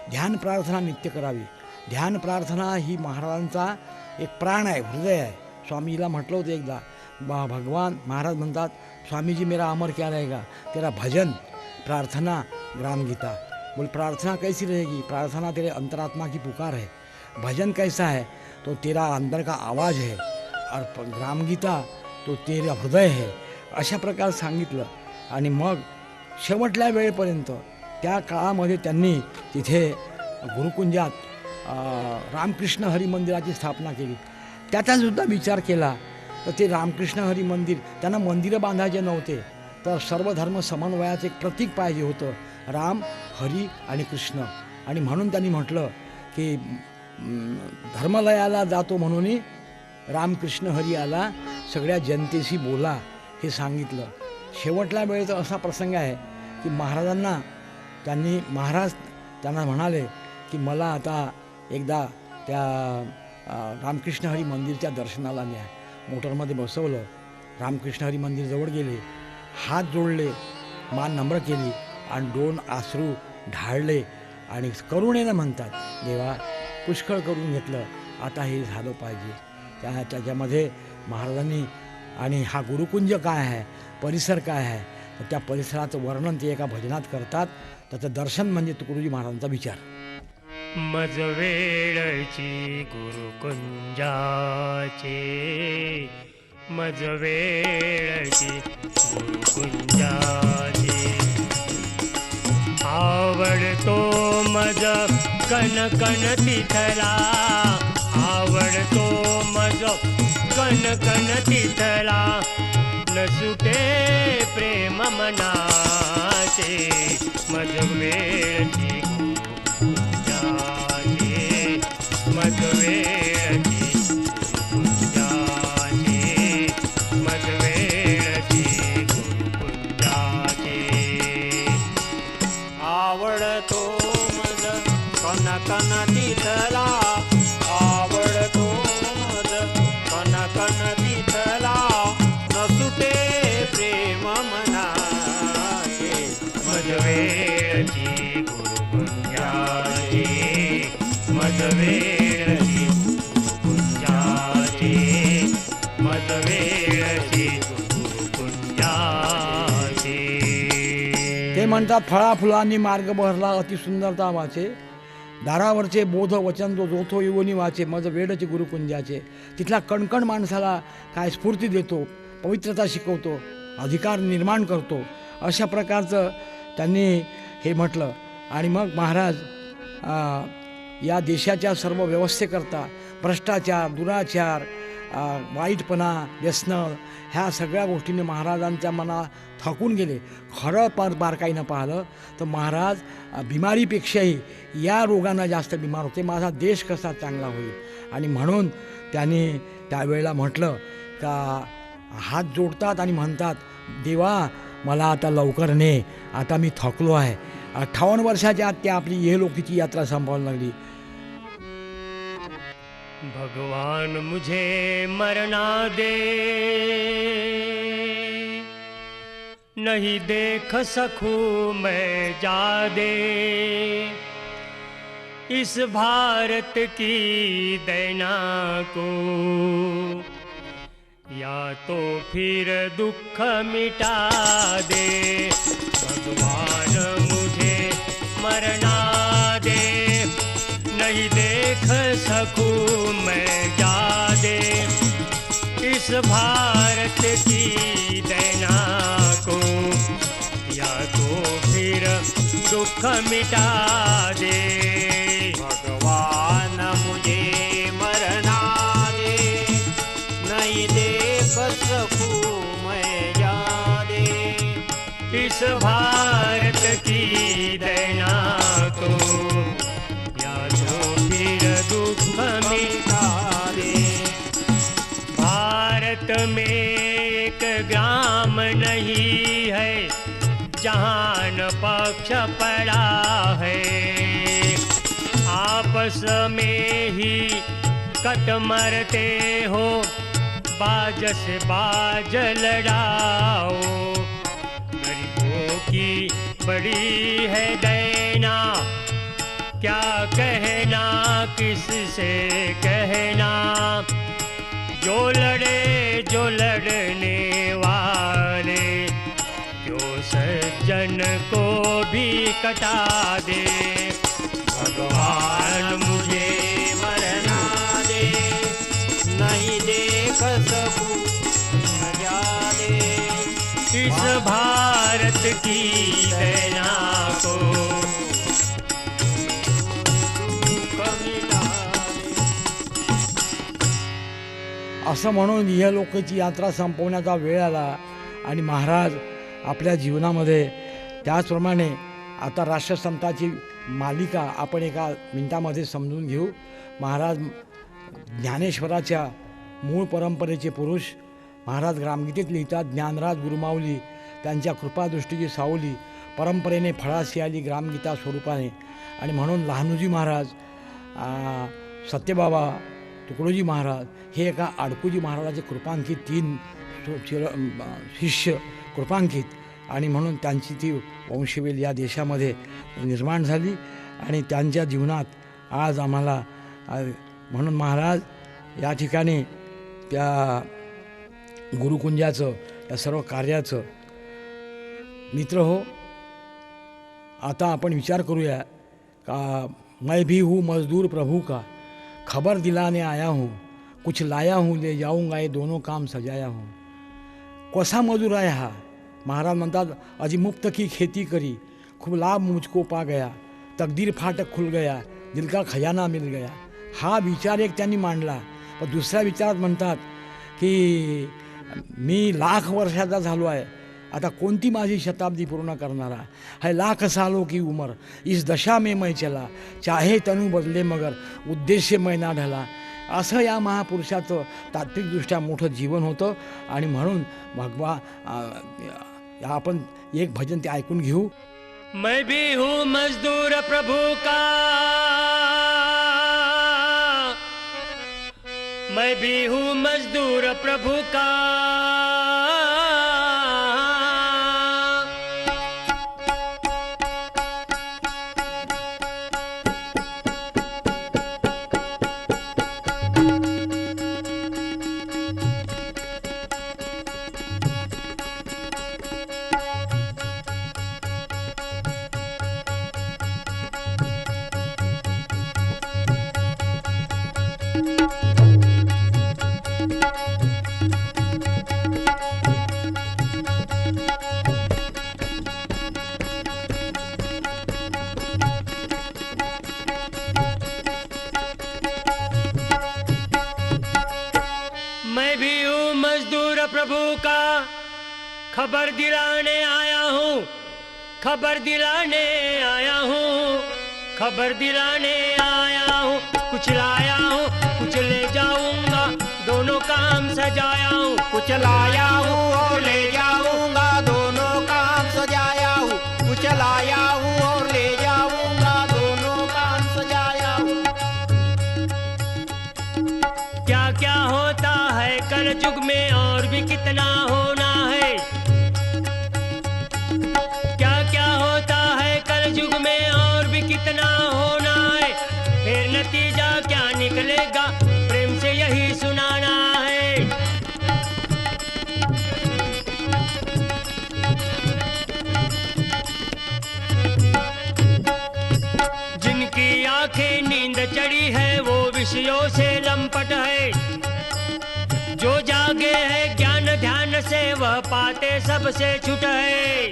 ध्यान प्रार्थना नित्य करावी. ध्यान प्रार्थना ही महाराजांचा एक प्राण आहे, हृदय आहे. स्वामीजीला म्हटलं होतं एकदा, भगवान महाराज म्हणतात स्वामीजी मेरा अमर क्या रहेगा, तेरा भजन प्रार्थना ग्रामगीता. बोल प्रार्थना कैसी रहेगी, प्रार्थना तेरे अंतरात्मा की पुकार है. भजन कैसा है, तो तेरा अंदर का आवाज है और ग्रामगीता तो तेरा हृदय है, अशा प्रकारे सांगितलं. आणि मग शेवटल्या वेळेपर्यंत त्या काळामध्ये त्यांनी तिथे गुरुकुंजात रामकृष्ण हरी मंदिराची स्थापना केली. त्याचासुद्धा विचार केला तर ते रामकृष्ण हरी मंदिर, त्यांना मंदिरं बांधायचे नव्हते, तर सर्व धर्म समन्वयाचं एक प्रतीक पाहिजे होतं, राम, हरी आणि कृष्ण. आणि म्हणून त्यांनी म्हटलं की धर्मलयाला जातो म्हणून रामकृष्ण हरी आला, सगळ्या जनतेशी बोला, हे सांगितलं. शेवटल्या वेळेचा असा प्रसंग आहे की महाराज त्यांना म्हणाले की मला आता एकदा त्या रामकृष्ण हरी मंदिरच्या दर्शनाला न्या. मोटरमध्ये बसवलं, रामकृष्ण हरी मंदिर जवळ गेले, हात जोडले, मान नम्र केली आणि 2 अश्रू ढाळले आणि करुणेनं म्हणतात, देवा पुष्कळ करून घेतलं, आता हे झालं पाहिजे. त्याच्यामध्ये महाराजांनी, आणि हा गुरुकुंज काय आहे, परिसर काय आहे, तर त्या परिसराचं वर्णन ते एका भजनात करतात. त्याचं दर्शन म्हणजे तुकडोजी महाराजांचा विचार. मज वेळची गुरुकुंजाचे, मज वेळची गुरुकुंजाचे, आवडतो मज कणकण तिथला, आवडतो मज कणकण तिथला, न सुटे प्रेम मनाचे, मज वेळची गुरुकुंजाचे, मज वेळची गुरुकुंजाचे, मज वेळची गुरुकुंजाचे, आवडतो मज कणकण तिथला, आवडतो मज कणकण तिथला, न सुटे प्रेम मनाचे, मज वेळची गुरुकुंजाचे, मज वेळची गुरुकुंजाचे, मज वेळची गुरुकुंजाचे. ते म्हणतात, फळा फुलांनी मार्ग बहरला, अतिसुंदरता वाचे, दारावरचे बोध वचन जो जोथो युवनी वाचे, मज वेडचे गुरुकुंजाचे. तिथला कणकण माणसाला काय स्फूर्ती देतो, पवित्रता शिकवतो, अधिकार निर्माण करतो, अशा प्रकारचं त्यांनी हे म्हटलं. आणि मग महाराज या देशाच्या सर्व व्यवस्थेकरता भ्रष्टाचार, दुराचार, वाईटपणा, व्यसनं, ह्या सगळ्या गोष्टींनी महाराजांच्या मना थकून गेले. खरं बारकाईनं पाहिलं तर महाराज बिमारीपेक्षाही या रोगांना जास्त बिमार होते. माझा देश कसा चांगला होईल. आणि म्हणून त्यांनी त्यावेळेला म्हटलं का, हात जोडतात आणि म्हणतात, देवा मला आता लवकर ने, आता मी थकलो आहे. 58 वर्षाच्या आत त्या आपली इहलोकीची यात्रा संपवायला लागली. भगवान मुझे मरना दे, नहीं देख सकूं मैं जादे, इस भारत की दैना को, या तो फिर दुख मिटा दे. भगवान मुझे मरना दे, नहीं देख सकूं मैं जादे, इस भारत की दैना को, या तो फिर दुख मिटा दे. भगवान मुझे मरना दे, नहीं देख सकूं मैं जादे, इस भारत की दैना को, या तो फिर दुख मिटा दे. भारत में एक ग्राम नहीं है जहाँ न पक्ष पड़ा है, आपस में ही कट मरते हो, बाज से बाज लड़ाओ. गरीबों की बड़ी है दैना, क्या कहना किससे कहना, जो लड़े जो लड़ने वाले, क्यों सज्जन को भी कटा दे. भगवान मुझे मरना दे, इस भारत की सेना को। असं म्हणून या लोकांची यात्रा संपवण्याचा वेळ आला आणि महाराज आपल्या जीवनामध्ये त्याचप्रमाणे आता राष्ट्रसंताची मालिका आपण एका मिनिटामध्ये समजून घेऊ. महाराज ज्ञानेश्वराच्या मूळ परंपरेचे पुरुष महाराज ग्रामगीतेत लिहितात, ज्ञानराज गुरुमाऊली त्यांच्या कृपादृष्टीची सावली परंपरेने फळाशी आली ग्रामगीता स्वरूपाने. आणि म्हणून लहानूजी महाराज, सत्यबाबा, तुकडोजी महाराज हे एका आडकूजी महाराजाचे कृपांकित 3 शिष्य कृपांकित, आणि म्हणून त्यांची ती वंशवेल या देशामध्ये निर्माण झाली. आणि त्यांच्या जीवनात आज आम्हाला म्हणून महाराज या ठिकाणी त्या गुरुकुंजाचं त्या सर्व कार्याचं मित्र हो. आता आपण विचार करूया का मैं भी हूँ मजदूर प्रभु का, खबर दिलाने आया हूँ, कुछ लाया हूँ ले जाऊंगा, ये दोनों काम सजाया हूँ. कसा मजूर आहे हा. महाराज म्हणतात, अजी मुफ्त की खेती करी, खूप लाभ मुझको पा गया, तकदीर फाटक खुल गया, दिल का खजाना मिल गया. हा विचार एक त्यांनी मांडला. पण दुसऱ्या विचारात म्हणतात की मी लाख वर्षाचा झालो आहे, आता कोणती माझी शताब्दी पूर्ण करणारा है. लाख सालों की उमर इस दशा में मैं चला, चाहे तनु बदले मगर उद्देश्य मैं ना ढला. असं या महापुरुषाचं तात्विकदृष्ट्या मोठं जीवन होतं. आणि म्हणून आपण एक भजन ते ऐकून घेऊ. मैं भी हूँ मजदूर प्रभु का, मैं भी हूँ मजदूर प्रभु का, मैं भी हूँ मजदूर प्रभु का, खबर दिलाने आया हूँ, खबर दिलाने आया हूँ, खबर दिलाने आया हूँ. कुछ लाया हूँ, कुछ ले जाऊंगा, दोनों काम सजाया हूँ. कुछ लाया हूँ और ले जाऊंगा, दोनों काम सजाया हूँ. कुछ लाया हूँ और ले जाऊंगा, दोनों काम सजाया हूँ. क्या क्या होता है कल युग में और भी कितना होना है. क्या क्या होता है कल युग में और भी कितना होना है. फिर नतीजा क्या निकलेगा, प्रेम से यही सुनाना है. जिनकी आंखें नींद चढ़ी है वो विषयों से लंपट है. जो जागे है ज्ञान ध्यान से वह पाते सबसे छूट है.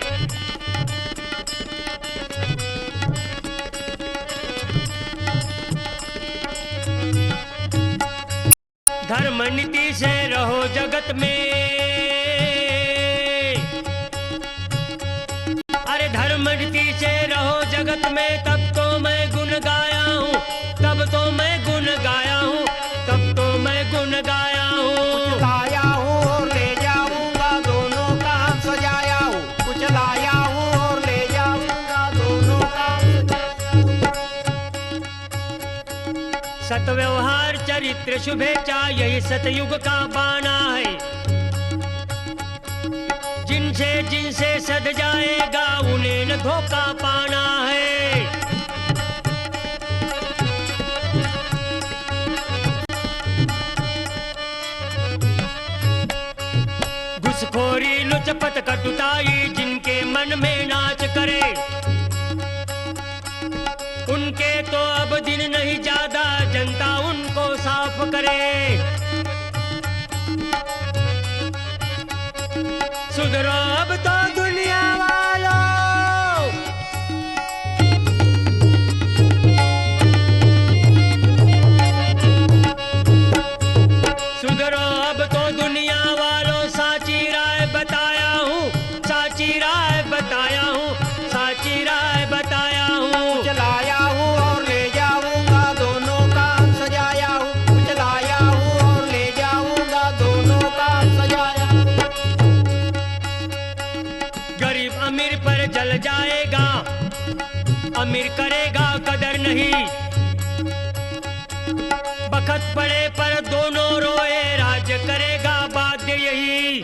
धर्म नीति से रहो जगत में, अरे धर्म नीति से रहो जगत में, तब तो मैं गुण गाया हूँ, तब तो मैं गुण गाया हूँ, तब तो मैं गुण गाया हूँ. कुछ लाया हूँ और ले जाऊंगा, दोनों काम सजाया हूँ. कुछ लाया हूँ और ले जाऊंगा, दोनों काम सजाया हूँ. सतव्यवहार चरित्र शुभेच्छा यही सतयुग का बाना है. जिनसे जिनसे सद जाएगा उन्हें न धोखा पाना है. घुसखोरी लुचपत कटुताई जिनके मन में नाच करे, उनके तो अब दिन नहीं ज्यादा जनता उनको साफ करे. सुधरो अब तो चल जाएगा, अमीर करेगा कदर नहीं, बखत पड़े पर दोनों रोए, राज करेगा बाध्य यही।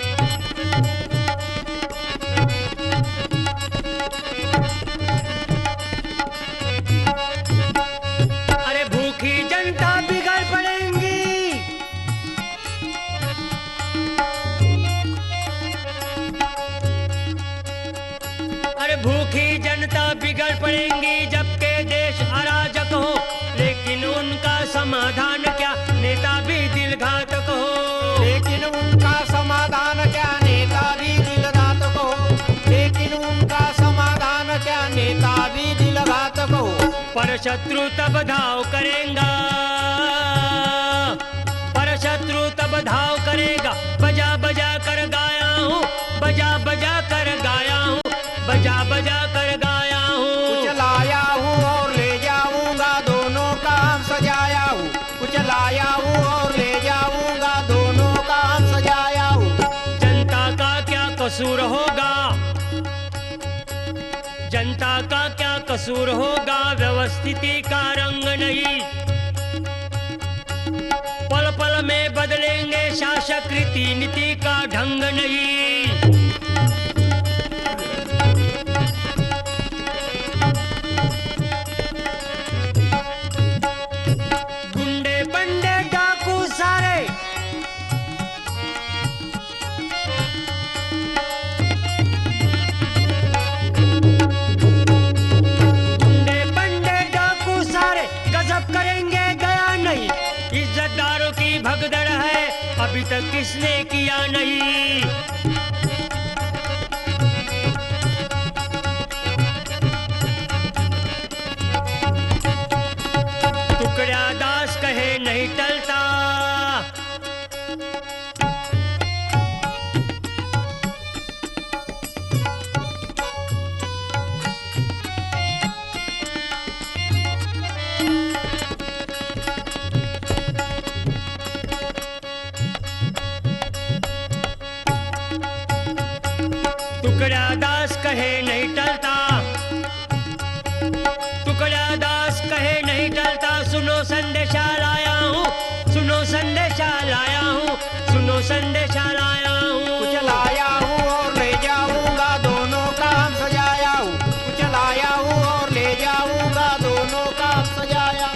अरे भूखी जनता बिगड़ पड़ेंगी, अरे भूखी जनता बिगड़ पड़ेंगी, जबकि देश अराजक हो, लेकिन उनका समाधान क्या, नेता भी दिल घातक हो। लेकिन उनका समाधान क्या, नेता भी दिल घातक हो। लेकिन उनका समाधान क्या, नेता भी दिल घातक हो। पर शत्रु तब धाव करेगा, पर शत्रु तब धाव करेगा, बजा बजा कर गाया हूँ, बजा बजा कर गाया हूँ, बजा बजा कर गाया हूँ। कुछ लाया हूँ और ले जाऊंगा, दोनों काम सजाया हूँ। कुछ लाया हूँ और ले जाऊंगा, दोनों काम सजाया हूँ। जनता का क्या कसूर होगा, जनता का क्या कसूर होगा, व्यवस्थिति का रंग नहीं, पल पल में बदलेंगे शासक, रीति नीति का ढंग नहीं। गुंडे बंडे डाकू सारे, गुंडे बंडे डाकू सारे, गजब करेंगे गया नहीं, इज्जतदारों की भगदड़ है, अभी तक किसने किया नहीं। टुकड़ा दास कहे नहीं टलता, टुकड़ा दास कहे नहीं टलता, टुकड़ा दास कहे नहीं टलता। सुनो संदेशा लाया हूँ, सुनो संदेशा लाया हूँ, सुनो संदेशा लाया हूँ। कुछ लाया हूँ और ले जाऊंगा, दोनों काम सजाया हूँ। कुछ लाया हूँ और ले जाऊंगा, दोनों काम सजाया।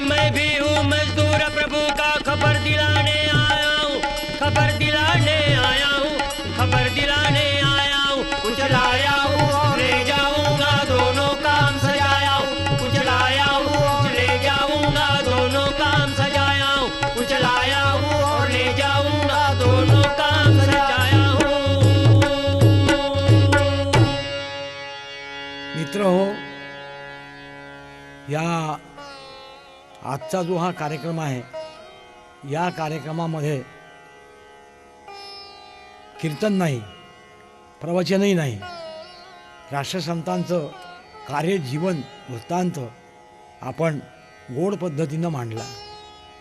मैं भी हूँ मजदूर प्रभु का, खबर दिलाने आया हूँ, खबर दिलाने आया हूँ, खबर दिलाने आया हूँ। कुछ लाया हूँ और ले जाऊंगा, दोनों काम सजाया हूँ। कुछ लाया हूँ और ले जाऊंगा, दोनों काम सजाया हूँ। कुछ लाया हूँ और ले जाऊंगा, दोनों काम सजाया हूँ। मित्र हो, या आजचा जो हा कार्यक्रम आहे, या कार्यक्रमामध्ये कीर्तन नाही, प्रवचनही नाही, राष्ट्रसंतांचं कार्य, जीवन वृत्तांत आपण गोड पद्धतीनं मांडला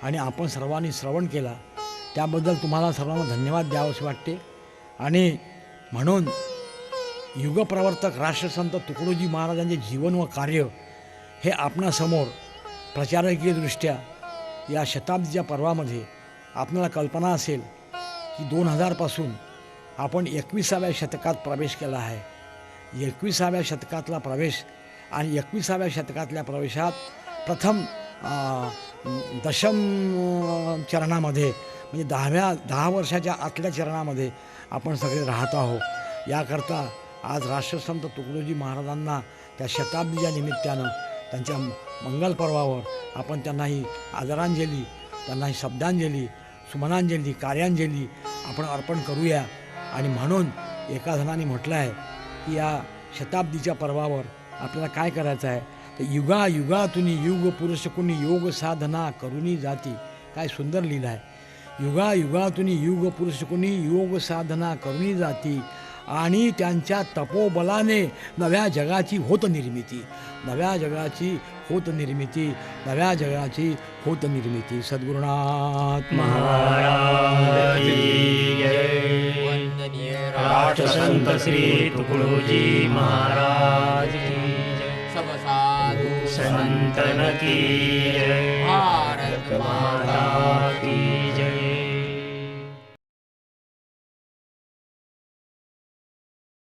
आणि आपण सर्वांनी श्रवण केला, त्याबद्दल तुम्हाला सर्वांना धन्यवाद द्यावेसे वाटते। आणि म्हणून युगप्रवर्तक राष्ट्रसंत तुकडोजी महाराजांचे जीवन व कार्य हे आपणासमोर प्रचारकीयदृष्ट्या या शताब्दीच्या पर्वामध्ये आपल्याला कल्पना असेल की 2000 पासून आपण 21व्या शतकात प्रवेश केला आहे। 21व्या शतकातला प्रवेश आणि 21व्या शतकातल्या प्रवेशात प्रथम दशम चरणामध्ये म्हणजे 10 वर्षाच्या आतल्या चरणामध्ये आपण सगळे राहत आहोत। याकरता आज राष्ट्रसंत तुकडोजी महाराजांना त्या शताब्दीच्या निमित्तानं त्यांच्या मंगल पर्वावर आपण त्यांनाही आदरांजली, त्यांनाही शब्दांजली, सुमनांजली, कार्यांजली आपण अर्पण करूया। आणि म्हणून एका जणांनी म्हटलं आहे की या शताब्दीच्या पर्वावर आपल्याला काय करायचं आहे, तर युगायुगातून युग पुरुष कुणी योग साधना करुनी जाती। काय सुंदर लिहिलं आहे। युगायुगातून युग पुरुष कुणी योग साधना करुनी जाती आणि त्यांच्या तपोबलाने नव्या जगाची होत निर्मिती, नव्या जगाची होत निर्मिती, नव्या जगाची होत निर्मिती। सद्गुरुनाथ महाराज की जय। राष्ट्रसंत श्री तुकडोजी महाराज चिंतन की जय. भारत माता